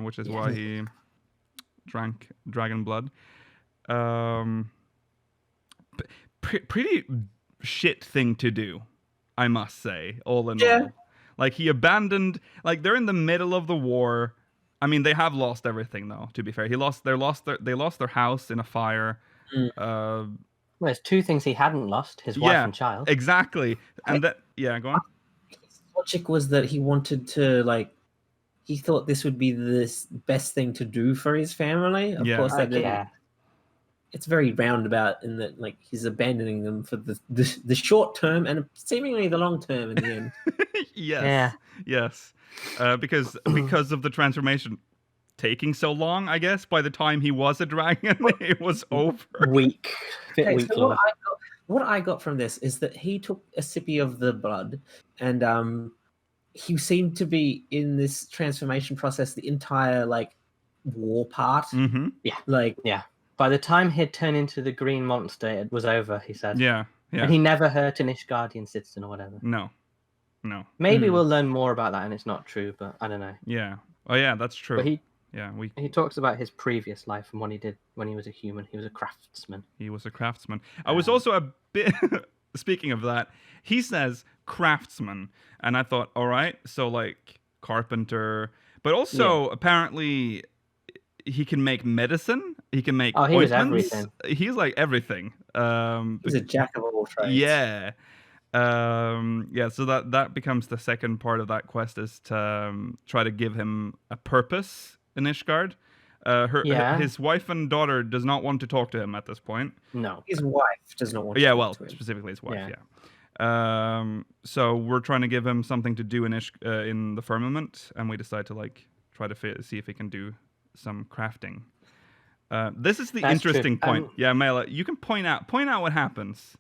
which is why he drank dragon blood. Pretty shit thing to do, I must say, all in all. Like, he abandoned... Like, they're in the middle of the war. I mean, they have lost everything, though, to be fair. They lost their house in a fire. Well, there's two things he hadn't lost: his wife and child. Exactly, and go on. His logic was that he wanted to, like, he thought this would be the best thing to do for his family. Of course, that didn't. It's very roundabout in that, like, he's abandoning them for the short term and seemingly the long term in the end. Yes. Because of the transformation taking so long, I guess. By the time he was a dragon, it was over. Weak. So what I got from this is that he took a sippy of the blood, and he seemed to be in this transformation process the entire like war part. Mm-hmm. Yeah. By the time he'd turned into the green monster, it was over. He said. Yeah. And he never hurt an Ishgardian citizen or whatever. No. Maybe we'll learn more about that, and it's not true, but I don't know. Yeah. Oh yeah, that's true. But he talks about his previous life and what he did when he was a human. He was a craftsman. I was also a bit... Speaking of that, he says craftsman. And I thought, all right, so like carpenter. But also apparently he can make medicine. He can make ointments. Was everything. He's like everything. He's a jack of all trades. Yeah. So that becomes the second part of that quest, is to try to give him a purpose in Ishgard. His wife and daughter does not want to talk to him at this point. No, his wife does not want to talk to him. Specifically his wife. So we're trying to give him something to do in the Firmament, and we decide to like try to see if he can do some crafting. This is the interesting point. Maela, you can point out what happens.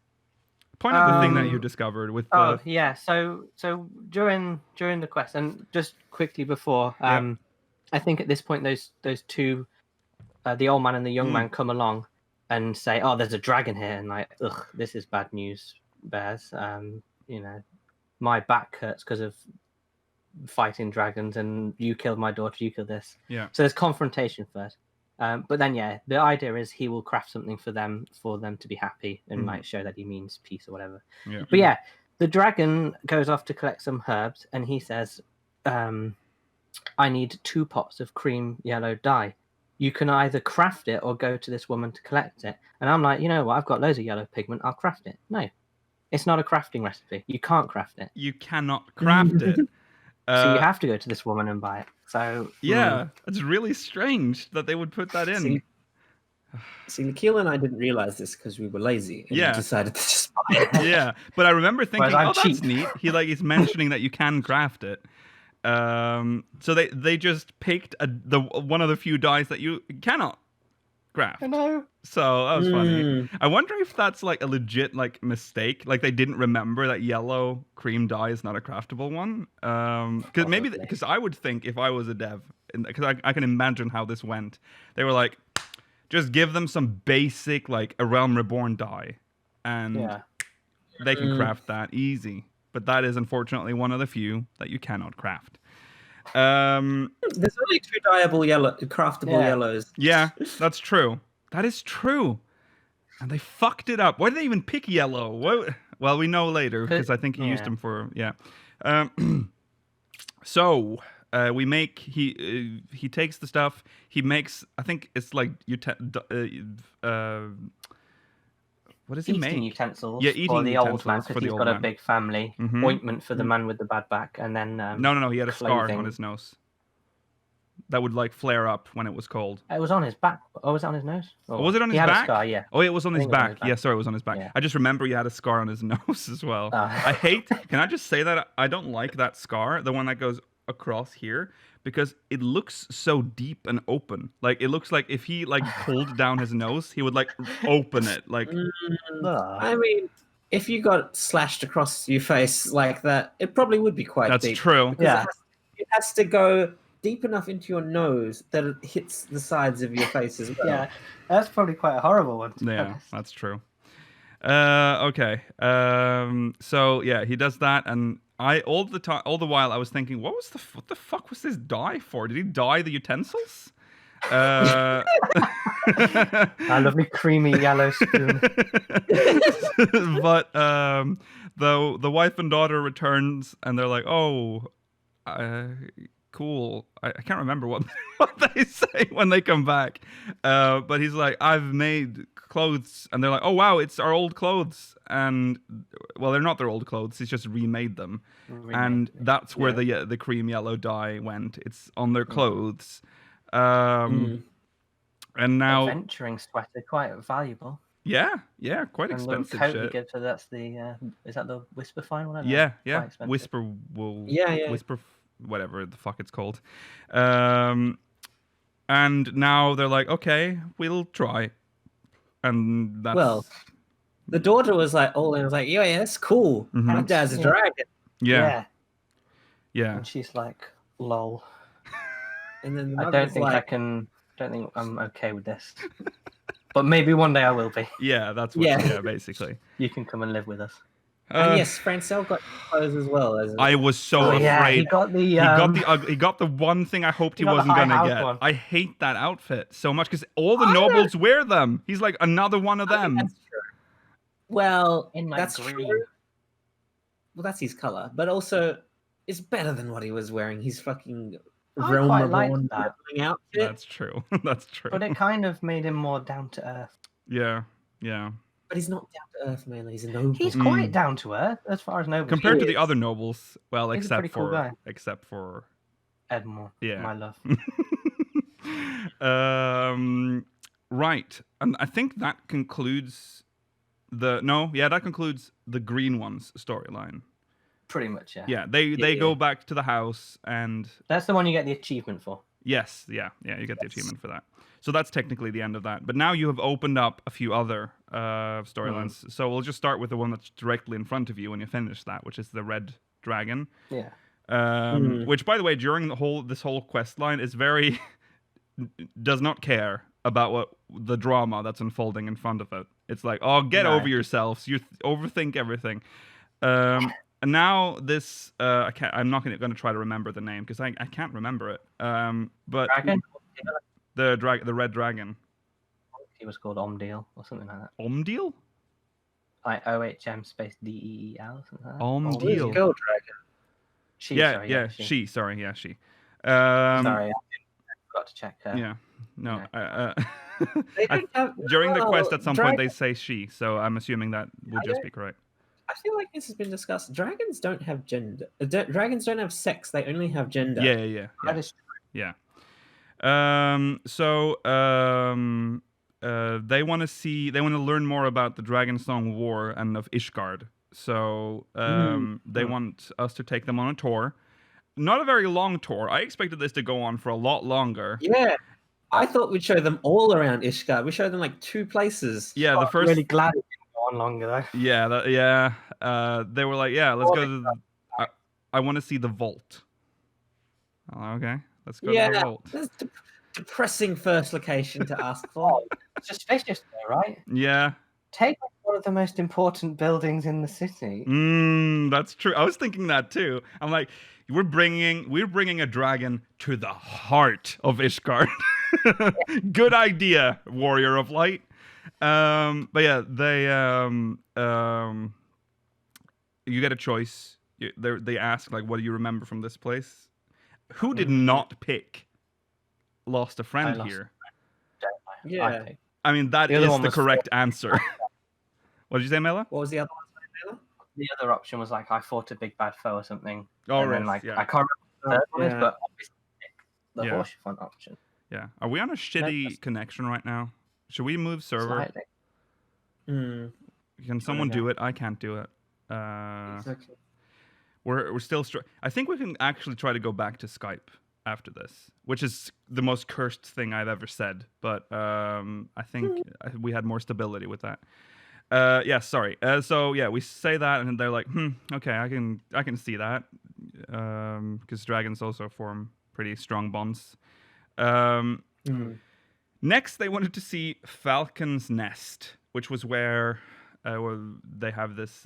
Point out the thing that you discovered with the... Oh yeah, so during the quest, and just quickly before, I think at this point those two, the old man and the young man, come along and say, "Oh, there's a dragon here," and like, ugh, this is bad news, bears. You know, my back hurts because of fighting dragons, and you killed my daughter, you killed this. Yeah. So there's confrontation first. But then, the idea is he will craft something for them to be happy and like show that he means peace or whatever. Yeah. But yeah, the dragon goes off to collect some herbs, and he says, "I need 2 pots of cream yellow dye. You can either craft it or go to this woman to collect it." And I'm like, you know what? I've got loads of yellow pigment. I'll craft it. No, it's not a crafting recipe. You can't craft it. You cannot craft it. So you have to go to this woman and buy it. So yeah, it's really strange that they would put that in. See, Nikhil and I didn't realize this because we were lazy. And we decided to just buy it. Yeah, but I remember thinking, I'm that's cheap. neat. He's mentioning that you can craft it. So they just picked one of the few dyes that you cannot craft. I know. So that was funny. I wonder if that's like a legit like mistake. Like they didn't remember that yellow cream dye is not a craftable one. Because I would think if I was a dev, because I can imagine how this went. They were like, just give them some basic like A Realm Reborn dye, and they can craft that easy. But that is unfortunately one of the few that you cannot craft. There's only 2 craftable yellows. Yeah, that's true. That is true. And they fucked it up. Why did they even pick yellow? Well, we know later because I think he used them for So we make he takes the stuff. He makes, I think it's like what does he make? Eating utensils Yeah, eating for the utensils old man for because the he's old got man. a big family. Ointment for the man with the bad back, and then No, he had a scar clothing. on his nose that would like flare up when it was cold. It was on his back. Oh, was it on his nose? Oh, was it on his he back? Had a scar, yeah. Oh, it was on his think it was on back. his back. Yeah, sorry, it was on his back. Yeah. I just remember he had a scar on his nose as well. I hate. Can I just say that I don't like that scar, the one that goes across here, because it looks so deep and open. Like it looks like if he like pulled down his nose, he would like open it. Like I mean, if you got slashed across your face like that, it probably would be quite deep. that's true. Yeah. It has to go deep enough into your nose that it hits the sides of your face as well. Yeah, that's probably quite a horrible one. To be Yeah, honest. that's true. Okay. So yeah, he does that, and all the while I was thinking, what the fuck was this dye for? Did he dye the utensils? A lovely creamy yellow spoon. But the wife and daughter returns, and they're like, "Oh, cool." I can't remember what they say when they come back. But he's like, "I've made clothes," and they're like, "Oh wow, it's our old clothes." And well, they're not their old clothes. He's just remade them, and that's where the cream yellow dye went. It's on their clothes. And now Adventuring sweater, quite valuable. yeah, quite And expensive the coat shit. he gives her, that's the is that the Whisper Fine one? Yeah, Quite expensive. Whisper wool. Yeah. Whisper, whatever the fuck it's called. And now they're like, okay, we'll try. And that's the daughter was like, yeah, that's cool. My dad's a dragon. yeah. And she's like, lol. And then the I mother's don't think like, don't think I'm okay with this. But maybe one day I will be. Yeah, that's what, basically. You can come and live with us. and yes, Francel got clothes as well. I was so afraid. Yeah, he got the He got the one thing I hoped he got the wasn't high gonna house get. one. I hate that outfit so much because all the nobles wear them. He's like another one of them. That's true. Well, In, like, that's green. true. Well, that's his color, but also it's better than what he was wearing. His fucking I Realm quite Reborn liked that. outfit. That's true. That's true. But it kind of made him more down to earth. Yeah. But he's not down to earth, man. He's a noble. He's quite down to earth as far as nobles. Compared to is. the other nobles, well, He's a pretty cool guy. except for Edmure, Yeah. my love. Right, and I think that concludes that concludes the Green One's storyline. Pretty much, yeah. Yeah, they go back to the house, and That's the one you get the achievement for. yes, you get the achievement for that. So that's technically the end of that. But now you have opened up a few other storylines. So we'll just start with the one that's directly in front of you when you finish that, which is the Red Dragon. Yeah. Which, by the way, during this whole quest line is very does not care about what the drama that's unfolding in front of it. It's like, oh, get over yourselves. You overthink everything. And now this, I'm not going to try to remember the name because I can't remember it. But Dragon? the Red Dragon. He was called Omdeal or something like that. Omdeal? Like OHM space DEEL, something like that. Omdeal. Girl Dragon. She. She. Sorry, yeah, she. Sorry, I forgot to check her. Yeah. No. Yeah. During the quest, at some point, they say she, so I'm assuming that will just be correct. I feel like this has been discussed. Dragons don't have gender. Dragons don't have sex. They only have gender. Yeah. That is true. Yeah. They want to learn more about the Dragonsong War and of Ishgard. So they want us to take them on a tour. Not a very long tour. I expected this to go on for a lot longer. Yeah. I thought we'd show them all around Ishgard. We showed them like 2 places. Yeah, the first. I'm really glad it didn't go on longer though. Yeah, they were like, yeah, let's go to I want to see the vault. Oh, okay, let's go to the vault. That's depressing first location to ask for. It's suspicious though, right? Yeah. Take one of the most important buildings in the city. That's true. I was thinking that too. I'm like, we're bringing a dragon to the heart of Ishgard. Good idea, Warrior of Light. But yeah, they you get a choice. They ask like, what do you remember from this place? Who did not pick lost a friend here? Yeah. I mean, that is the correct answer. What did you say, Maela? What was the other one, Maela? The other option was like, I fought a big bad foe or something. Oh, and right. then, like, Yeah. I can't remember the third one is, but obviously the Yeah. horse front option. Yeah. Are we on a shitty connection right now? Should we move server? Slightly. Can someone do it? I can't do it. Exactly. We're still. I think we can actually try to go back to Skype after this, which is the most cursed thing I've ever said. But I think we had more stability with that. Yeah, sorry. So yeah, we say that, and they're like, okay, I can see that, because dragons also form pretty strong bonds. Next, they wanted to see Falcon's Nest, which was where they have this.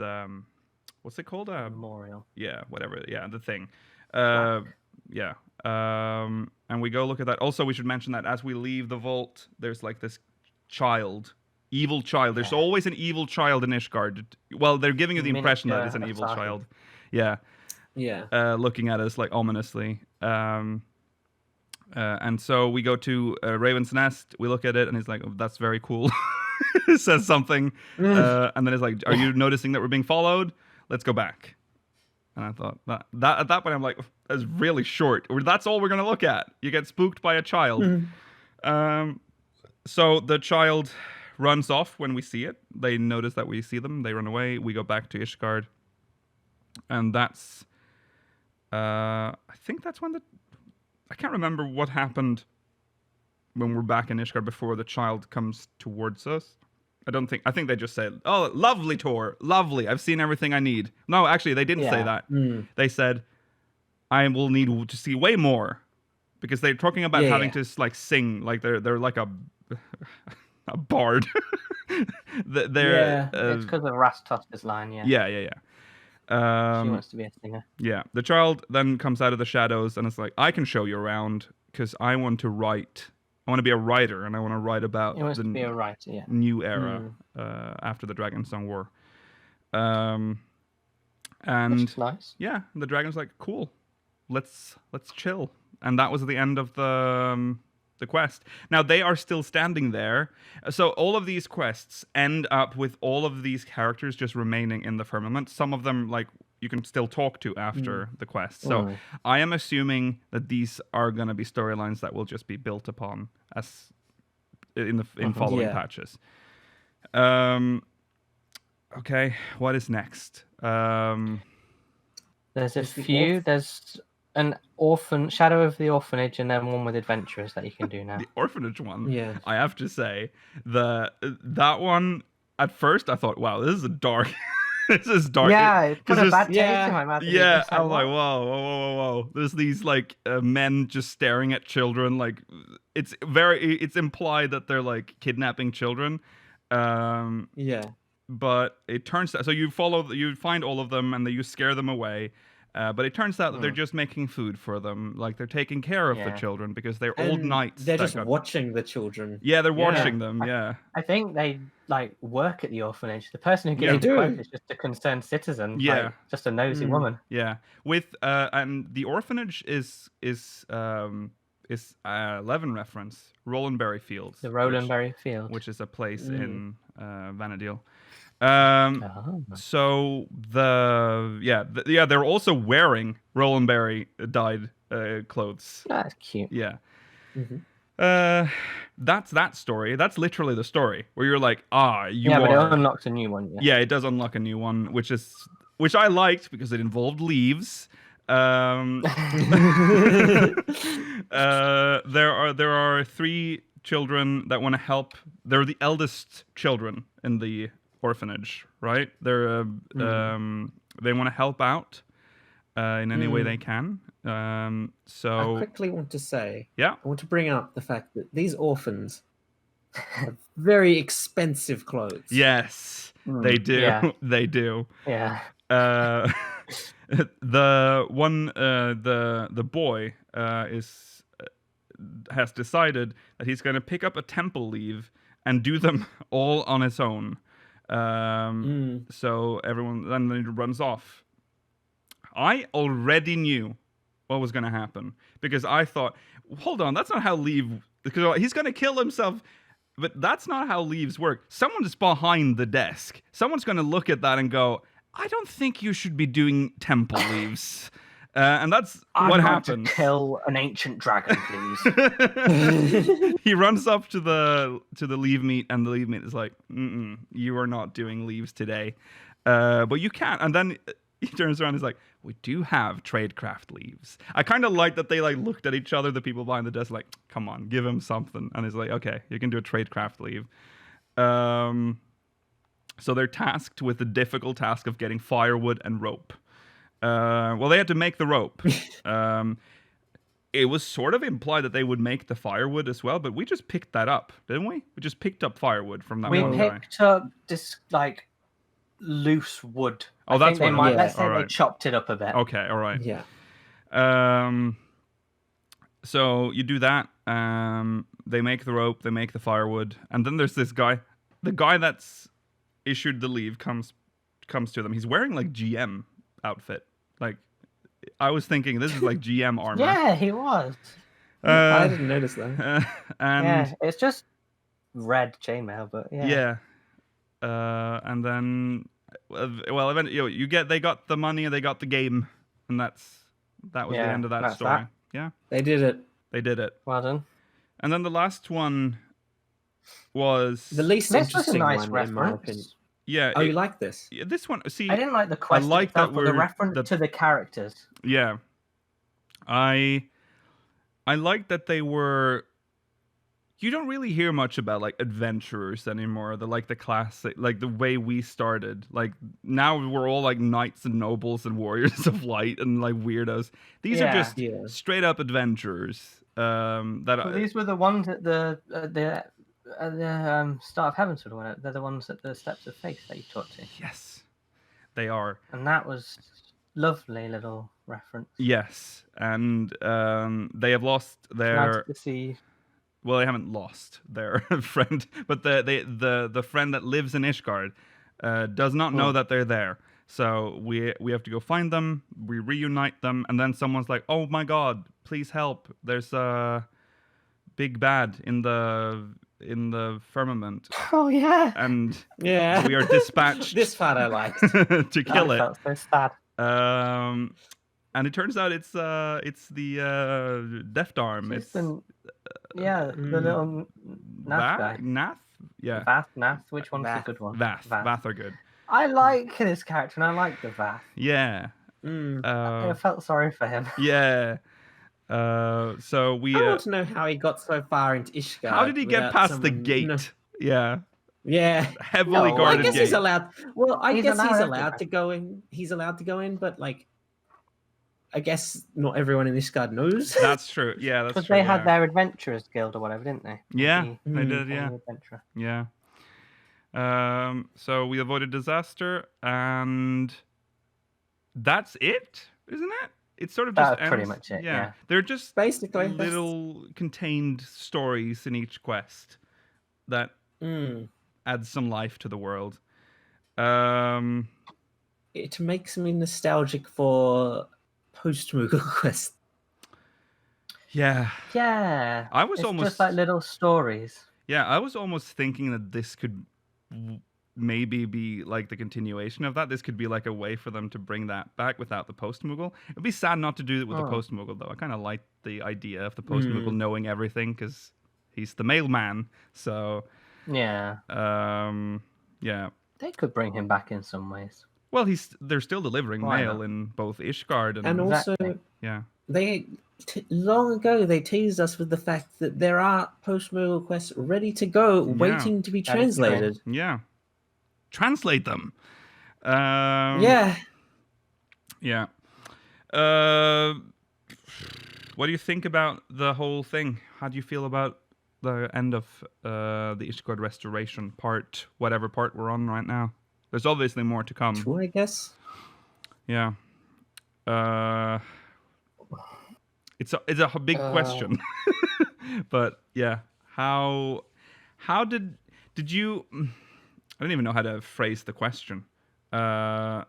What's it called? Memorial. Yeah, whatever. Yeah, the thing. Yeah. And we go look at that. Also, we should mention that as we leave the vault, there's like this evil child. There's always an evil child in Ishgard. Well, they're giving you the impression that it's an evil child. Yeah. Yeah. Looking at us like ominously. And so we go to Raven's Nest. We look at it, and he's like, oh, "That's very cool." Says something, and then it's like, "Are you noticing that we're being followed? Let's go back." And I thought that at that point, I'm like, "That's really short. That's all we're gonna look at. You get spooked by a child." So the child runs off when we see it. They notice that we see them. They run away. We go back to Ishgard, and that's. I think that's when I can't remember what happened when we're back in Ishgard before the child comes towards us. I think they just said, "Oh, lovely tour, lovely. I've seen everything I need." No, actually, they didn't say that. They said, "I will need to see way more," because they're talking about having to like sing, like they're like a bard. It's because of Rastosta's line. Yeah. She wants to be a singer. Yeah, the child then comes out of the shadows and it's like, "I can show you around because I want to write. I want to be a writer, and I want to write about the be a writer, new era after the Dragonsong War." And which is nice. Yeah, the dragon's like, "Cool, let's chill," and that was the end of the quest. Now they are still standing there, so all of these quests end up with all of these characters just remaining in the firmament. Some of them, like, you can still talk to after the quest. So I am assuming that these are going to be storylines that will just be built upon as in following patches. Okay, what is next? There's a few. There's an Shadow of the Orphanage, and then one with adventurers that you can do now. The orphanage one. Yeah. I have to say that one at first I thought, wow, this is a dark. This is dark. Yeah, it put a bad taste yeah, in my mouth. Yeah, Like, I'm like, whoa. There's these like men just staring at children. Like, it's implied that they're like kidnapping children. Yeah. But it turns out, so you find all of them and then you scare them away. But it turns out that they're just making food for them. Like, they're taking care of the children because they're old knights. They're just watching the children. Yeah, they're watching them. Yeah. I think they like work at the orphanage. The person who gives the quote is just a concerned citizen. Yeah. Like, just a nosy woman. Yeah. With and the orphanage is 11 reference, Rolandberry Fields. The Rolandberry Field, which is a place in Vanadil. So they're also wearing Rolandberry dyed clothes. That's cute. Yeah. That's that story. That's literally the story where you're like, but it unlocks a new one. Yeah, it does unlock a new one, which I liked because it involved leaves. There are 3 children that want to help. They're the eldest children in the orphanage, right? They're they want to help out in any way they can. So I quickly want to say, I want to bring up the fact that these orphans have very expensive clothes. Yes, they do. Yeah. They do. Yeah. The one, the boy has decided that he's going to pick up a temple leave and do them all on his own. So everyone then he runs off. I already knew what was going to happen because I thought, hold on, that's not how leave. Because he's going to kill himself. But that's not how leaves work. Someone's behind the desk. Someone's going to look at that and go, I don't think you should be doing temple leaves. And that's what happened. To kill an ancient dragon, please. He runs up to the leave meet, and the leave meet is like, you are not doing leaves today. But you can't. And then he turns around and is like, we do have tradecraft leaves. I kind of like that they like looked at each other, the people behind the desk, like, come on, give him something. And he's like, okay, you can do a tradecraft leave. So they're tasked with the difficult task of getting firewood and rope. Well, they had to make the rope. It was sort of implied that they would make the firewood as well, but we just picked that up, didn't we? We just picked up firewood from that one guy. We picked up this like loose wood. Oh, that's what. Let's say they chopped it up a bit. Okay, all right. Yeah. So you do that. They make the rope. They make the firewood, and then there's this guy. The guy that's issued the leave comes to them. He's wearing like GM outfit. Like, I was thinking this is like GM armor. Yeah, he was. I didn't notice that. And it's just red chainmail, but yeah. And then, well, eventually, they got the money and they got the game, and that was the end of that story. That. Yeah, they did it. They did it. Well done. And then the last one was the least interesting nice one, in my opinion. Yeah. Oh, you like this? Yeah, this one. See, I didn't like the quest. I like itself, that but the reference to the characters. Yeah. I like that they were. You don't really hear much about like adventurers anymore. The classic, like the way we started. Like now we're all like knights and nobles and warriors of light and like weirdos. These are just straight up adventurers. These were the ones at the Start of Heaven, sort of. They're the ones at the Steps of Faith that you talked to. Yes, they are. And that was lovely little reference. Yes, and they have lost their. Well, they haven't lost their friend, but the friend that lives in Ishgard does not know that they're there. So we have to go find them. We reunite them, and then someone's like, "Oh my God, please help! There's a big bad in the firmament." Oh yeah. And we are dispatched. This part I liked. To kill it. Felt so sad. And it turns out it's the Deft Arm. It's the little Nath guy. Nath? Yeah. Vath, Nath. Which one's the good one? Vath. Vath are good. I like this character, and I like the Vath. Yeah. I felt sorry for him. Yeah. So we. I want to know how he got so far into Ishgard. How did he get past the gate? Yeah. Yeah. Heavily No, I guarded I guess gate. he's allowed. Well, I He's guess he's allowed allowed to go in. He's allowed to go in, but like, I guess not everyone in Ishgard knows. That's true. Yeah, that's Because true. they had Yeah. their adventurers guild or whatever, didn't they? Yeah, The they did. Yeah. Only adventurer. Yeah. So we avoided disaster, and that's it, isn't it? It's sort of just That's pretty ends. much it, yeah. They're just Basically, little contained stories in each quest that adds some life to the world. It makes me nostalgic for post-Moogle Quest. Yeah. Yeah. I was it's almost just like little stories. Yeah, I was almost thinking that this could maybe be like the continuation of that. This could be like a way for them to bring that back without the post-Moogle. It'd be sad not to do it with the post-Moogle, though. I kind of like the idea of the post-Moogle knowing everything because he's the mailman. So Yeah. Yeah. They could bring him back in some ways. Well, they're still delivering Why mail not? in both Ishgard And also, yeah. they long ago they teased us with the fact that there are post-Moogle quests ready to go, waiting to be That is true. translated. Yeah. Translate them. Yeah. Yeah. What do you think about the whole thing? How do you feel about the end of the Ishgard restoration part, whatever part we're on right now? There's obviously more to come. True, I guess. Yeah. It's a big question. But yeah, how did you? I don't even know how to phrase the question. Good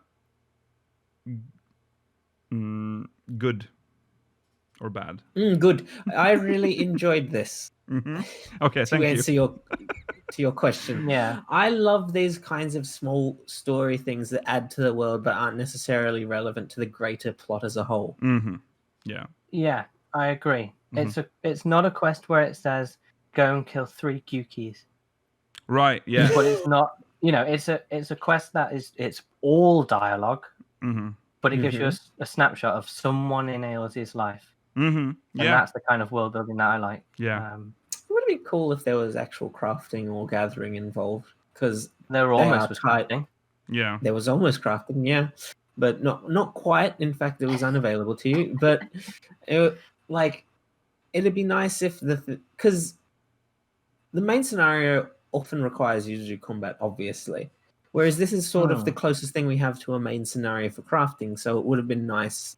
or bad? Good. I really enjoyed this. Mm-hmm. Okay, to thank you. answer your question. Yeah. I love these kinds of small story things that add to the world but aren't necessarily relevant to the greater plot as a whole. Mm-hmm. Yeah. Yeah, I agree. It's not a quest where it says go and kill 3 Qkeys. Right. Yeah. But it's not. It's a quest that it's all dialogue. Mm-hmm. But it gives you a snapshot of someone in Ails's life. Mm-hmm. And that's the kind of world building that I like. Yeah. It would be cool if there was actual crafting or gathering involved, because There almost was crafting. Yeah. there was almost crafting, yeah, but not quite. In fact, it was unavailable to you. But it'd be nice if because the main scenario often requires you to do combat, obviously. Whereas this is sort of the closest thing we have to a main scenario for crafting, so it would have been nice,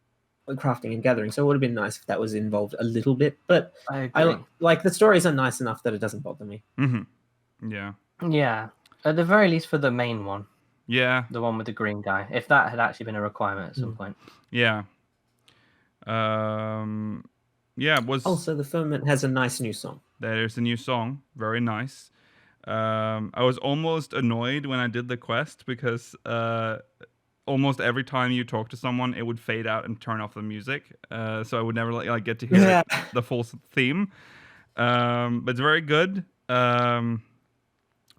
crafting and gathering. So it would have been nice if that was involved a little bit. But I agree. like the stories are nice enough that it doesn't bother me. Mm-hmm. Yeah. Yeah. At the very least for the main one. Yeah. The one with the green guy. If that had actually been a requirement at some point. Yeah. Yeah. Was Also, the Firmament has a nice new song. There's a new song. Very nice. I was almost annoyed when I did the quest because almost every time you talk to someone, it would fade out and turn off the music. So I would never like get to hear the full theme. But it's very good.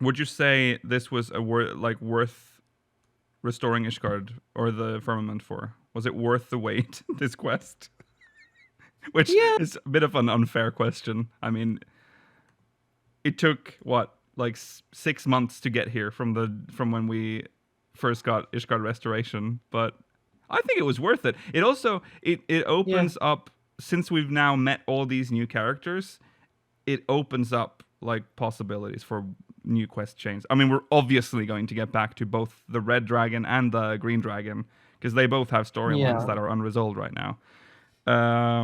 Would you say this was worth restoring Ishgard or the Firmament for? Was it worth the wait, this quest? Which is a bit of an unfair question. I mean, it took what? Like 6 months to get here from when we first got Ishgard Restoration, but I think it was worth it. It also it opens up, since we've now met all these new characters, it opens up like possibilities for new quest chains. I mean, we're obviously going to get back to both the Red Dragon and the Green Dragon because they both have storylines that are unresolved right now. I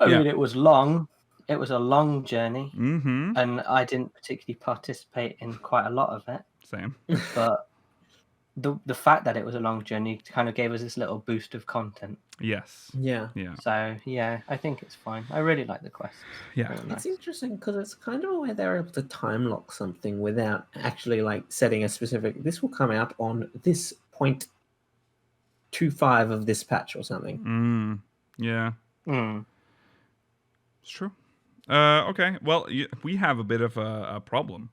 mean, it was long. It was a long journey, and I didn't particularly participate in quite a lot of it. Same. But the fact that it was a long journey kind of gave us this little boost of content. Yes. Yeah. Yeah. So, yeah, I think it's fine. I really like the quest. Yeah. Really nice. It's interesting because it's kind of a way they're able to time lock something without actually like setting a specific. This will come out on this 0.25 of this patch or something. Yeah. It's true. Okay. Well, we have a bit of a problem.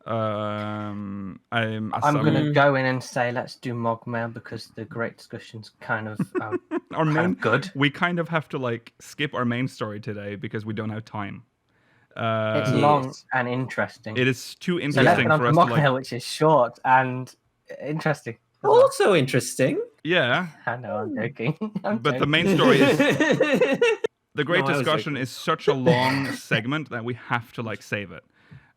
I'm going to go in and say let's do MogMail because the great discussion's kind of our main good. We kind of have to like skip our main story today because we don't have time. It's long and interesting. It is too So let's interesting get on for to us to MogMail, like. which is short and interesting. as well. Also interesting. Yeah, I know, I'm joking. but the main story is the great No, I was discussion joking. is such a long segment that we have to like save it.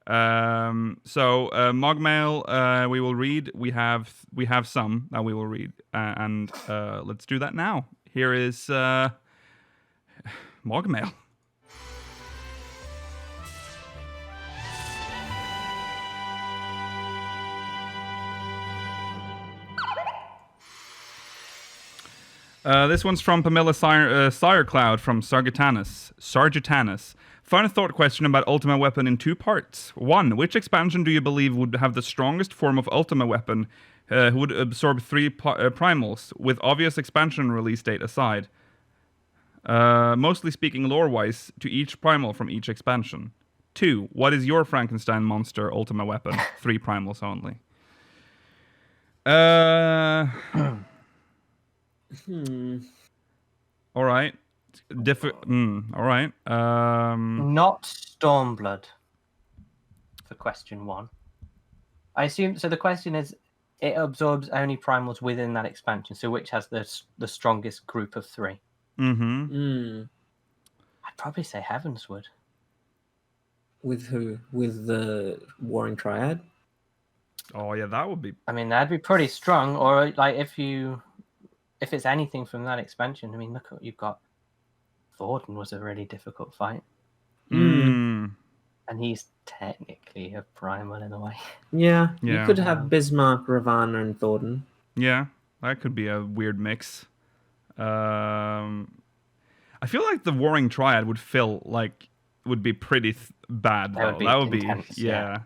So MogMail, we will read. We have some that we will read, and let's do that now. Here is MogMail. This one's from Pamela Sirecloud from Sargetanus. Final thought question about Ultima Weapon in 2 parts. 1. Which expansion do you believe would have the strongest form of Ultima Weapon who would absorb 3 primals, with obvious expansion release date aside? Mostly speaking lore-wise, to each primal from each expansion. 2. What is your Frankenstein monster Ultima Weapon? 3 primals only. All right. All right. Not Stormblood for question 1. I assume so. The question is, it absorbs only primals within that expansion. So which has the strongest group of 3? Mm-hmm. I'd probably say Heavensward. With who? With the Warring Triad? Oh yeah, that would be. I mean, that'd be pretty strong. Or like if it's anything from that expansion. I mean, look what you've got. Thornton was a really difficult fight. Mm. And he's technically a primal in a way. Yeah, Yeah. you could have Bismarck, Ravana, and Thornton. Yeah, that could be a weird mix. I feel like the Warring Triad would be pretty bad. That would be intense, yeah.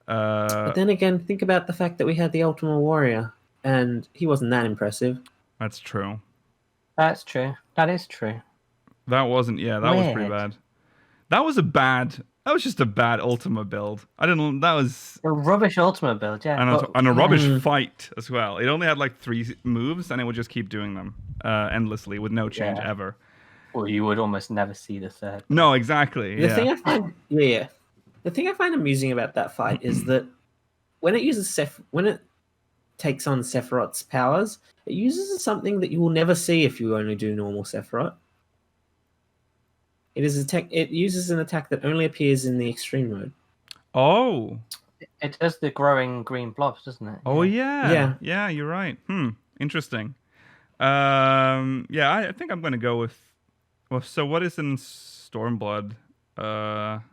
But then again, think about the fact that we had the Ultima Warrior, and he wasn't that impressive. That's true. That's true. That is true. That wasn't. Yeah, that was pretty bad. That was just a bad Ultima build. That was a rubbish Ultima build, yeah. And a rubbish fight as well. It only had like 3 moves, and it would just keep doing them endlessly with no change ever. Well, you would almost never see the 3rd. No, exactly. The thing I find amusing about that fight is that when it uses when it takes on Sephiroth's powers, it uses something that you will never see if you only do normal Sephiroth. It uses an attack that only appears in the extreme mode. Oh. It does the growing green blobs, doesn't it? Oh yeah. Yeah, you're right. Interesting. I think I'm gonna go with. Well, so what is in Stormblood? The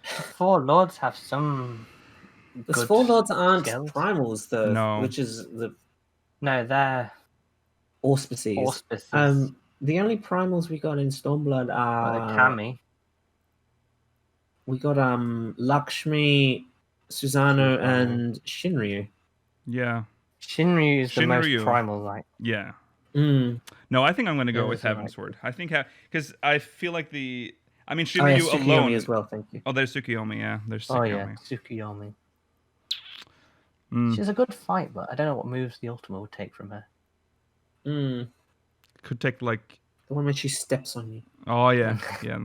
4 lords have some. The 4 lords aren't skills. primals, though. No. Which is the. No, they're auspices. The only primals we got in Stormblood are Kami. We got Lakshmi, Susanoo, and Shinryu. Yeah. Shinryu is the most primal, like. Yeah. Mm. No, I think I'm going to go with Heavensward. I think because I feel like Shinryu Tsukiyomi alone as well. Thank you. Oh, there's Tsukiyomi. Yeah, there's Tsukiyomi. Tsukiyomi. She's a good fight, but I don't know what moves the Ultima would take from her. Could take like the one where she steps on you. Oh yeah, yeah.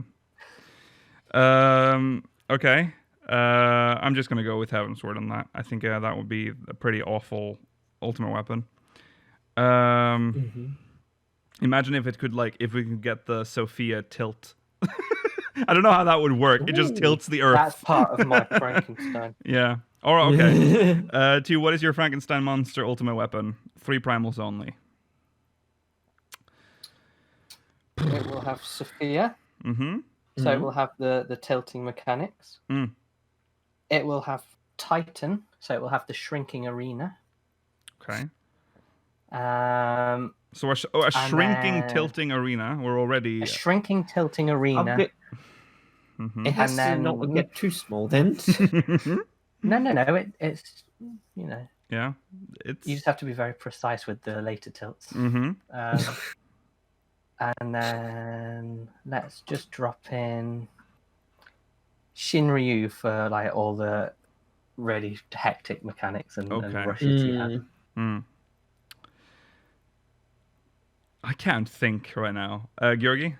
Okay. I'm just gonna go with Heavensward on that. I think that would be a pretty awful ultimate weapon. Imagine if it could if we could get the Sophia tilt. I don't know how that would work. It just tilts the earth. That's part of my Frankenstein. Yeah. Or okay. 2. What is your Frankenstein monster ultimate weapon? 3 primals only. It will have Sophia. So it will have the tilting mechanics. It will have Titan. So it will have the shrinking arena. Okay. So a shrinking tilting arena. We're already a shrinking tilting arena. It has to not get too small then. No. It's Yeah. You just have to be very precise with the later tilts. And then let's just drop in Shinryu for all the really hectic mechanics and rushes he had. I can't think right now. Georgi?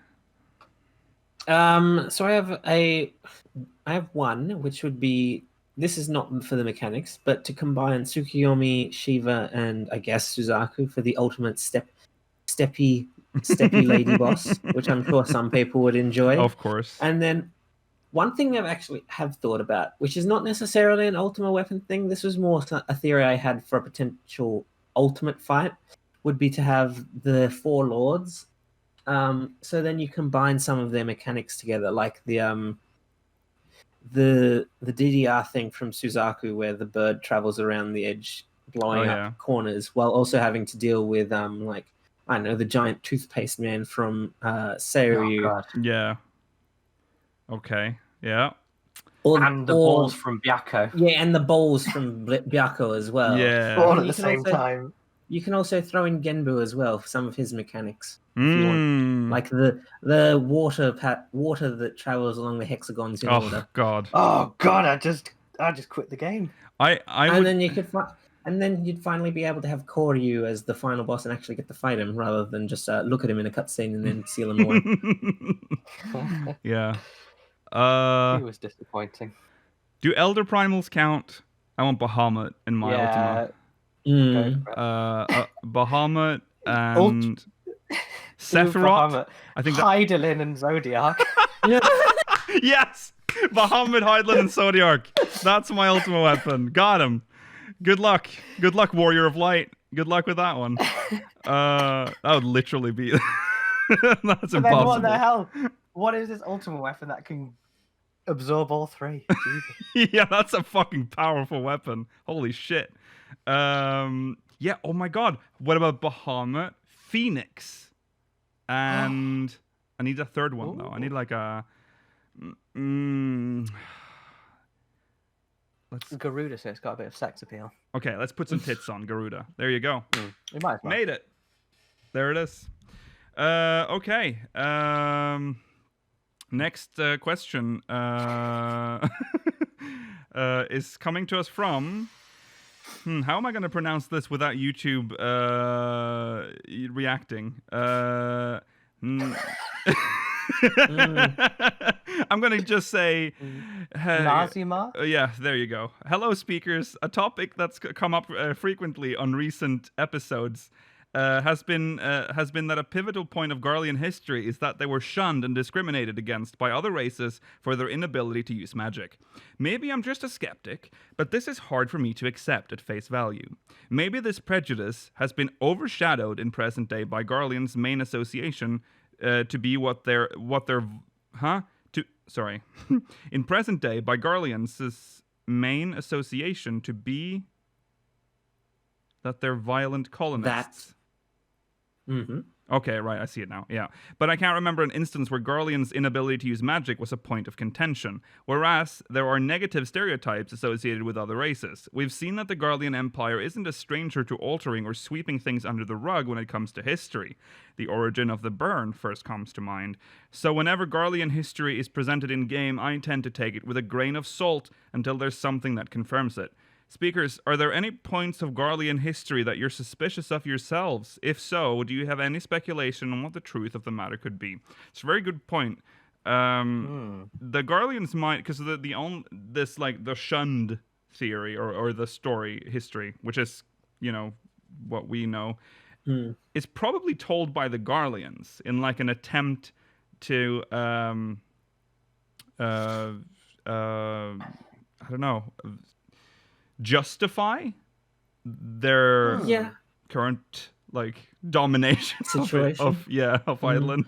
So I have one, which would be, this is not for the mechanics, but to combine Tsukiyomi, Shiva, and I guess Suzaku for the ultimate steppy lady boss, which I'm sure some people would enjoy. Of course. And then one thing I've actually have thought about, which is not necessarily an ultimate weapon thing, this was more a theory I had for a potential ultimate fight, would be to have the four lords. So then you combine some of their mechanics together, like the DDR thing from Suzaku, where the bird travels around the edge, blowing up corners, while also having to deal with like, I don't know, the giant toothpaste man from Seiryu. Oh, God. Yeah. Okay. Yeah. And the balls from Byakko. Yeah, and the balls from Byakko as well. Yeah. All at the same time. You can also throw in Genbu as well for some of his mechanics. If you want. Like the water that travels along the hexagons in order. God. Oh God! I just quit the game. And then you'd finally be able to have Koryu as the final boss and actually get to fight him, rather than just look at him in a cutscene and then seal him away. Yeah. It was disappointing. Do Elder Primals count? I want Bahamut in my Ultima. Bahamut and Sephiroth. I think Hydaelyn and Zodiac. Yes, Bahamut, Hydaelyn, and Zodiac. That's my Ultima weapon. Got him. Good luck, Warrior of Light. Good luck with that one. That would literally be. That's impossible. Then what the hell? What is this Ultima weapon that can absorb all three? Yeah, that's a fucking powerful weapon. Holy shit. Yeah, oh my god. What about Bahamut, Phoenix? And I need a third one, though. I need like a... Garuda, so it's got a bit of sex appeal. Okay, let's put some tits on Garuda. There you go. We might as well. Made it. There it is. Okay. Next question is coming to us from... how am I going to pronounce this without YouTube reacting? I'm going to just say... Nazima? Yeah, there you go. Hello, speakers. A topic that's come up frequently on recent episodes has been that a pivotal point of Garlean history is that they were shunned and discriminated against by other races for their inability to use magic. Maybe I'm just a skeptic, but this is hard for me to accept at face value. Maybe this prejudice has been overshadowed in present day by Garlean's main association to be in present day by Garlean's main association to be that they're violent colonists. Okay, right, I see it now, yeah. But I can't remember an instance where Garlean's inability to use magic was a point of contention, whereas there are negative stereotypes associated with other races. We've seen that the Garlean Empire isn't a stranger to altering or sweeping things under the rug when it comes to history. The origin of the burn first comes to mind. So whenever Garlean history is presented in-game, I tend to take it with a grain of salt until there's something that confirms it. Speakers, are there any points of Garlean history that you're suspicious of yourselves? If so, do you have any speculation on what the truth of the matter could be? It's a very good point. The Garleans might, because the shunned theory or the story history, which is, what we know, is probably told by the Garleans in like an attempt to, I don't know, justify their current domination situation of Ireland.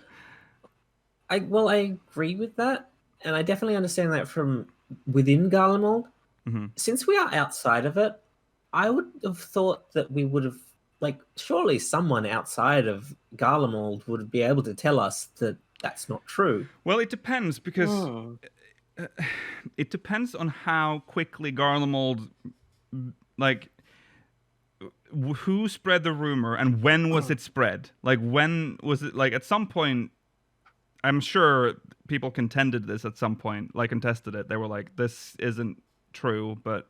I agree with that, and I definitely understand that from within Garlemald. Since we are outside of it, I would have thought that we would have surely someone outside of Garlemald would be able to tell us that that's not true. Well, it depends because it depends on how quickly Garlemald, who spread the rumor and when was it spread? When was it? At some point, I'm sure people contended this at some point, contested it. They were like, this isn't true, but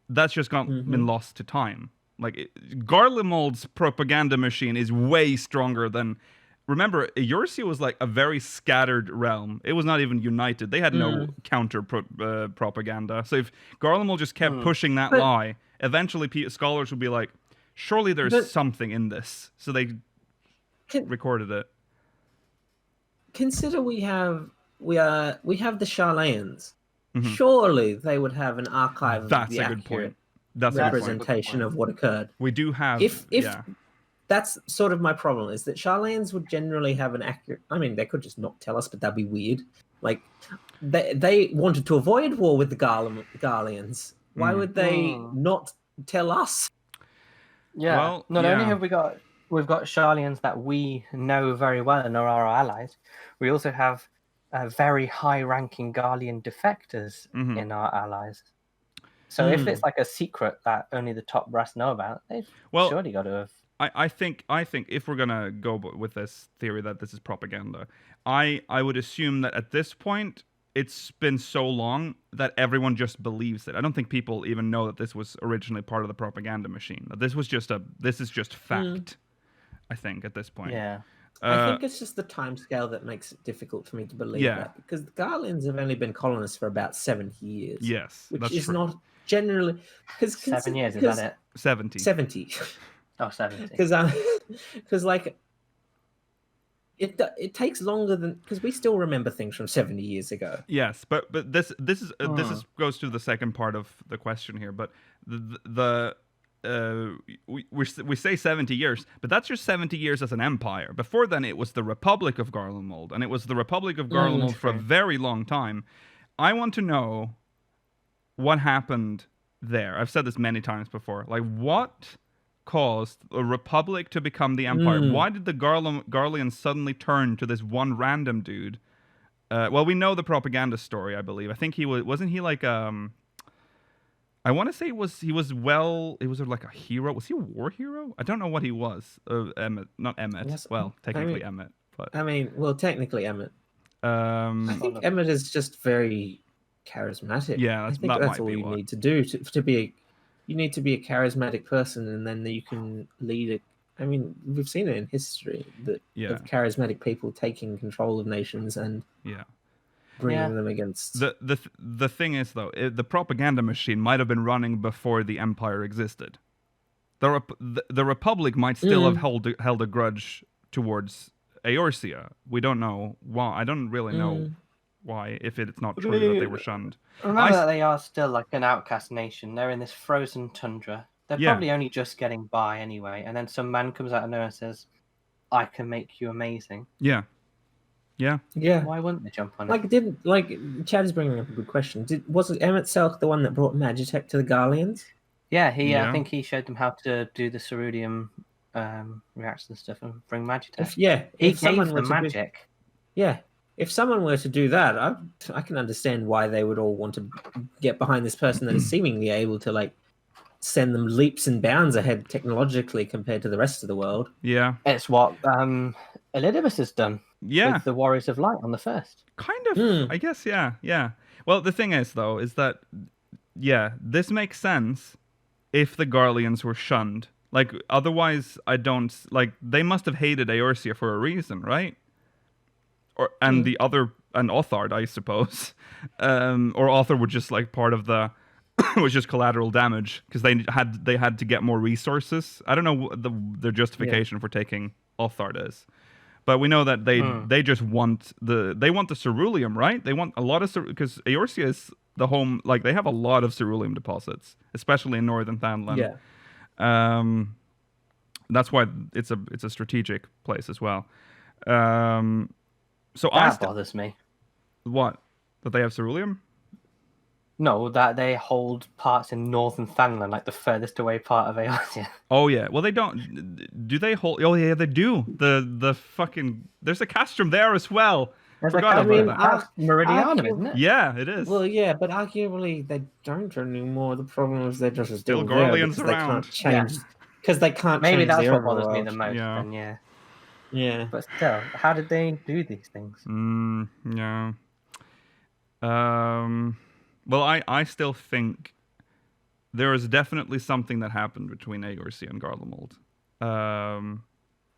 that's just been lost to time. Garlemald's propaganda machine is way stronger than remember, Eorzea was like a very scattered realm. It was not even united. They had no counter propaganda. So if Garlemald just kept pushing that lie, eventually scholars would be like, surely there's something in this. So they recorded it. Consider we have the Sharlayans. Surely they would have an archive of the accurate representation of what occurred. We do have. If that's sort of my problem, is that Sharlayans would generally have an accurate. I mean, they could just not tell us, but that'd be weird. Like they wanted to avoid war with the Garleans. Why would they not tell us? Yeah. Well, not only have we've got Sharlayans that we know very well and are our allies, we also have very high-ranking Garlean defectors in our allies. So if it's like a secret that only the top brass know about, they've surely got to have. I think if we're gonna go with this theory that this is propaganda, I would assume that at this point it's been so long that everyone just believes it. I don't think people even know that this was originally part of the propaganda machine. That this is just fact. I think at this point. Yeah. I think it's just the time scale that makes it difficult for me to believe that, because the Garleans have only been colonists for about 70 years. Yes, which is true. Not generally 7 years. Is that it? 70. 70. Oh, 70. Because like it takes longer than, because we still remember things from 70 years ago. Yes, but this goes to the second part of the question here. But we say 70 years, but that's just 70 years as an empire. Before then, it was the Republic of Garlemald, and it was the Republic of Garlemald for a very long time. I want to know what happened there. I've said this many times before. Like, what caused a republic to become the empire? Why did the Garleans suddenly turn to this one random dude? Well, we know the propaganda story, I believe. I think wasn't he like I want to say he was like a hero. Was he a war hero? I don't know what he was. Emmett, not Emmett. Yes, well, technically Emmett, but technically Emmett. I think Emmett is just very charismatic. Yeah, I think that's all you need to do to be. You need to be a charismatic person, and then you can lead I mean, we've seen it in history of charismatic people taking control of nations and bringing them against. The thing is, though, the propaganda machine might have been running before the empire existed. The Republic might still have held a grudge towards Eorzea. We don't know why. I don't really know why, if it's not true that they were shunned. Remember that they are still like an outcast nation. They're in this frozen tundra. They're probably only just getting by anyway. And then some man comes out of nowhere and says, "I can make you amazing." Yeah. Why wouldn't they jump on it? Chad is bringing up a good question. Wasn't Emmett Selk the one that brought Magitech to the Garleans? Yeah, I think he showed them how to do the ceruleum reactions and stuff and bring Magitech. He gave them magic. If someone were to do that, I can understand why they would all want to get behind this person that is seemingly able to like send them leaps and bounds ahead technologically compared to the rest of the world. Yeah, it's what Elidibus has done. Yeah, with the Warriors of Light on the first. Kind of, I guess. Yeah. Well, the thing is, though, is that this makes sense if the Garleans were shunned. Like, otherwise, I don't like. They must have hated Eorzea for a reason, right? And the other, and Othard, I suppose, or Othar were just like part of the, was just collateral damage because they had to get more resources. I don't know what their justification for taking Othard is, but we know that they just want the ceruleum, right? They want a lot of because Eorzea is the home, like they have a lot of ceruleum deposits, especially in northern Thanlan. Yeah. That's why it's a strategic place as well. So that bothers me. What? That they have ceruleum? No, that they hold parts in northern Thanlan, like the furthest away part of Eorzea. Oh yeah. Well, they don't. Do they hold? Oh yeah, they do. The fucking. There's a castrum there as well. Forgot about that. That's Meridianum, isn't it? Yeah, it is. Well, yeah, but arguably they don't anymore. The problem is they're just still Garleans around. They can't change because they can't. Maybe change that's the what bothers world. me the most. Yeah. Then, yeah. But still, how did they do these things? Yeah. Well, I still think there is definitely something that happened between Eorzea and Garlemald.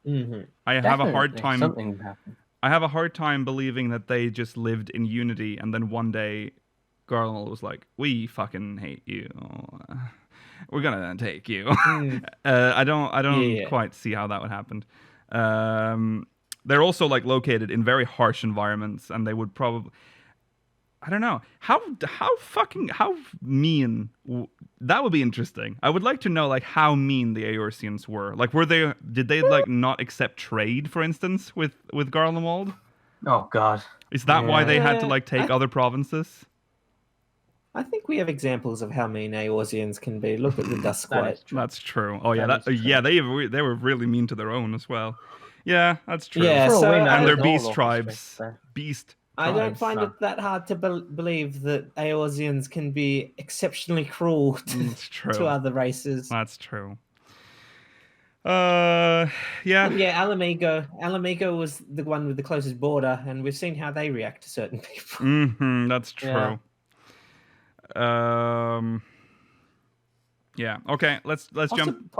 I have a hard Definitely, time. something happened. I have a hard time believing that they just lived in unity, and then one day, Garlemald was like, "We fucking hate you. We're gonna take you." I don't quite see how that would happen. They're also like located in very harsh environments, and they would probably. I don't know how mean. That would be interesting. I would like to know like how mean the Eorzeans were. Like, did they like not accept trade, for instance, with Garlemald? Oh God! Is that why they had to like take other provinces? I think we have examples of how mean Eorzeans can be. Look at the Duskwight. That's true. Oh yeah, That is true. yeah. They were really mean to their own as well. Yeah, that's true. Yeah, For all we know, and their it's beast all tribes. orchestrated. Beast. I don't tribes. find it that hard to believe that Eorzeans can be exceptionally cruel That's true. to other races. That's true. Yeah. Yeah, Alamigo was the one with the closest border, and we've seen how they react to certain people. That's true. Yeah. Okay. Let's jump.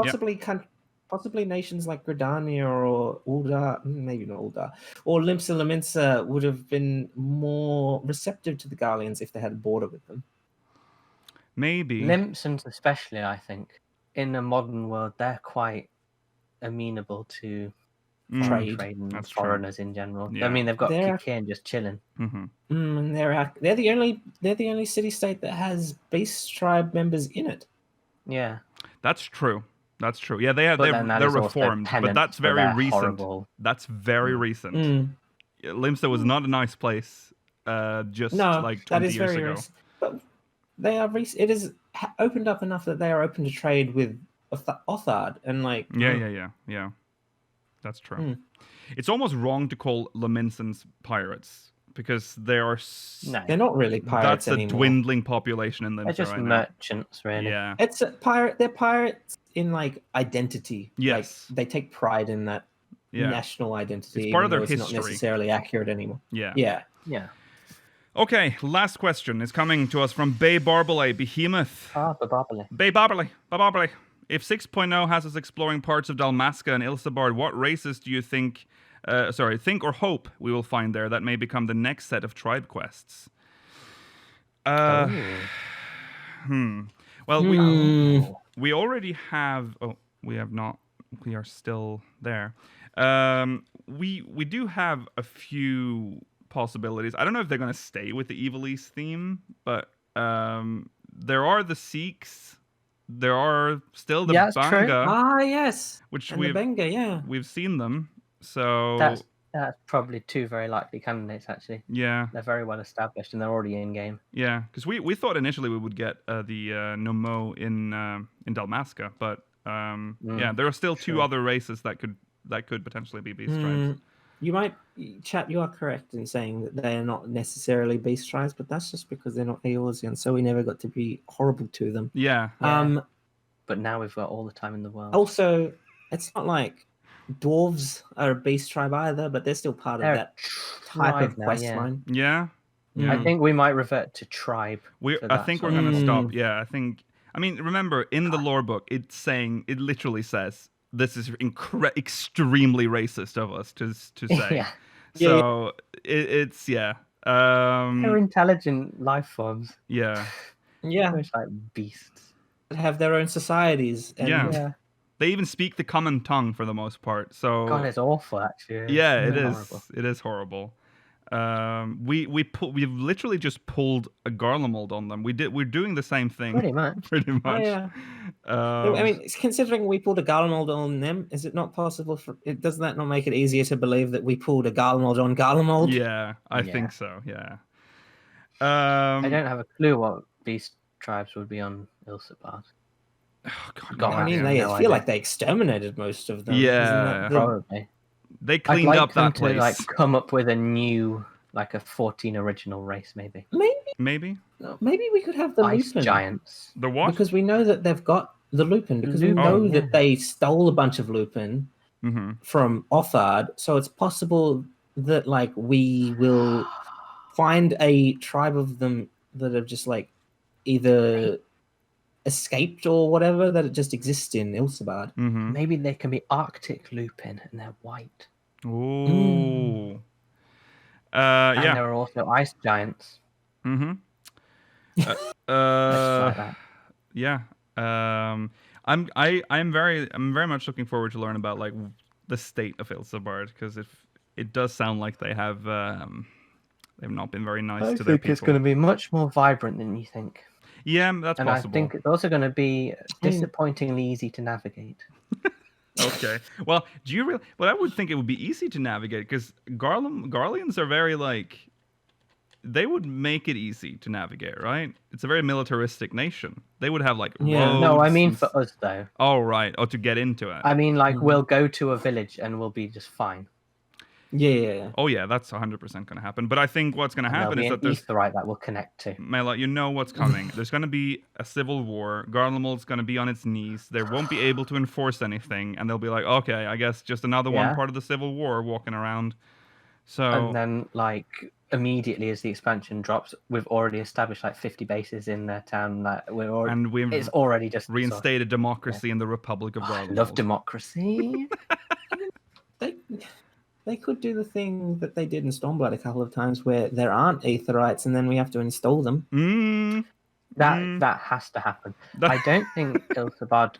Possibly nations like Gridania or Uldar, maybe not Uldar, or Limsa Laminsa would have been more receptive to the Garleans if they had a border with them. Maybe. Limsons especially, I think, in the modern world, they're quite amenable to trade and foreigners in general. Yeah. I mean, they've got Kikane just chilling. And they're the only city-state that has beast tribe members in it. Yeah. That's true. That's true. Yeah, they're reformed, but that's very recent. Horrible. That's very recent. Limsa was not a nice place just like 20 years ago. Recent. But they are it is opened up enough that they are open to trade with Othard and like Yeah. That's true. It's almost wrong to call Laminsans pirates because they are they're not really pirates anymore. That's a dwindling population in Limsa. They're just merchants, really. Yeah. It's a pirate. They're pirates in like identity. Yes. Like, they take pride in that national identity. It's part of their history. It's not necessarily accurate anymore. Yeah. Okay, last question is coming to us from Bay Barbale Behemoth. Bay Barbale. If 6.0 has us exploring parts of Dalmasca and Ilsabard, what races do you think or hope we will find there that may become the next set of tribe quests? Well, we already have. Oh, we have not. We are still there. We do have a few possibilities. I don't know if they're going to stay with the Evil East theme, but there are the Sikhs. There are still the Banga. True. Yes. Which we've seen them. So that's probably two very likely candidates, actually. Yeah. They're very well established and they're already in game. Yeah, because we thought initially we would get the Nomo in Dalmasca, but there are still two other races that could potentially be beast tribes. You are correct in saying that they are not necessarily beast tribes, but that's just because they're not Eorzean, so we never got to be horrible to them. Yeah. But now we've got all the time in the world. Also, it's not like dwarves are a beast tribe either, but they're still part of that type of questline. Yeah. I think we might revert to tribe. I think we're going to stop. Yeah, I mean, remember, in the lore book, it literally says, this is extremely racist of us to say. So it's they're intelligent life forms. Yeah. They're like beasts. They have their own societies. And they even speak the common tongue for the most part. So God, it's awful, actually. Yeah, it is. Horrible. It is horrible. We've literally just pulled a Garlemald on them. We're doing the same thing. Pretty much. Oh, yeah. I mean, considering we pulled a Garlemald on them, is it not possible does that not make it easier to believe that we pulled a Garlemald on Garlemald? Yeah, I think so. Yeah. I don't have a clue what beast tribes would be on Ilsabard. Oh, God, I mean, I feel like they exterminated most of them. Yeah, probably. They cleaned up that place. To like come up with a new, like a 14 original race, maybe. Maybe. No, maybe we could have the Ice Lupin. Giants. The what? Because we know that they've got the Lupin. Because we know that they stole a bunch of Lupin from Othard. So it's possible that like we will find a tribe of them that have just like either escaped or whatever, that it just exists in Ilsabard. Mm-hmm. Maybe they can be Arctic lupin and they're white. Ooh. And Yeah. there are also ice giants. Mm-hmm. Let's try that. Yeah. I'm very much looking forward to learn about like the state of Ilsabard, because if it does sound like they have they've not been very nice to their people. It's going to be much more vibrant than you think. Yeah, that's and possible. I think it's also going to be disappointingly easy to navigate. Okay. Well, do you really? Well, I would think it would be easy to navigate, because Garleans are very like. They would make it easy to navigate, right? It's a very militaristic nation. They would have like roads. No, I mean for us though. Oh right. Oh, to get into it. I mean, like we'll go to a village and we'll be just fine. Yeah. Oh yeah, that's 100% going to happen. But I think what's going to happen is that there's Aetheryte that will connect to. Maela, you know what's coming. There's going to be a civil war. Garlemald's going to be on its knees. They won't be able to enforce anything, and they'll be like, okay, I guess just another one part of the civil war walking around. So and then like immediately as the expansion drops, we've already established like 50 bases in their town. That it's already just reinstated democracy in the Republic of Garlemald. I love democracy. They could do the thing that they did in Stormblood a couple of times, where there aren't Aetherites and then we have to install them. That has to happen. I don't think Ilsabard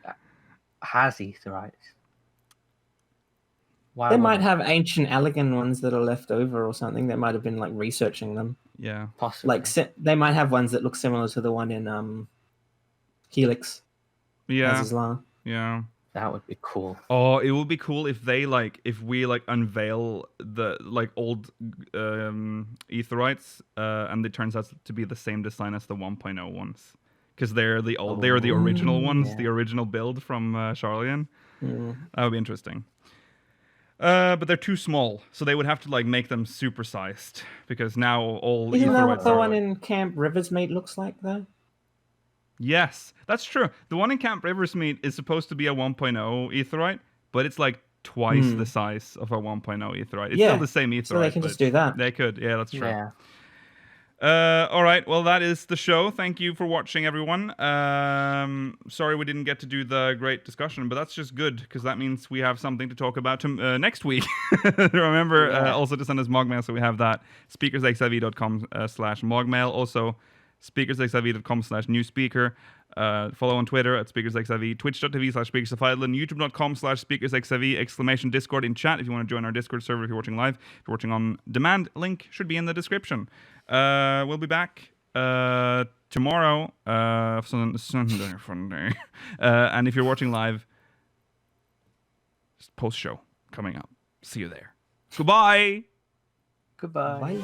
has Aetherites. They might have ancient Allegan ones that are left over or something. They might have been like researching them. Yeah, possibly. Like they might have ones that look similar to the one in Helix. Yeah, yeah. That would be cool. Oh, it would be cool if we unveil the like old Aetherites, and it turns out to be the same design as the 1.0 ones, because they're the original ones, the original build from Charlian. That would be interesting. But they're too small, so they would have to like make them supersized, because now all Isn't Aetherites that what the are one in Camp Riversmeet looks like though? Yes, that's true. The one in Camp Riversmeet is supposed to be a 1.0 Aetherite, but it's like twice the size of a 1.0 Aetherite. It's still the same Aetherite. So they can just do that. They could, yeah, that's true. Yeah. All right, well, that is the show. Thank you for watching, everyone. Sorry we didn't get to do the great discussion, but that's just good, because that means we have something to talk about next week. Remember also to send us MogMail, so we have that. speakersxiv.com/MogMail. Also, speakersxiv.com/newspeaker. Follow on Twitter at speakersxiv, twitch.tv/speakersofidland, youtube.com/speakersxiv, !Discord in chat if you want to join our Discord server if you're watching live. If you're watching on demand, link should be in the description. We'll be back tomorrow, Sunday, fun day. And if you're watching live, post-show coming up. See you there. Goodbye! Goodbye. Bye.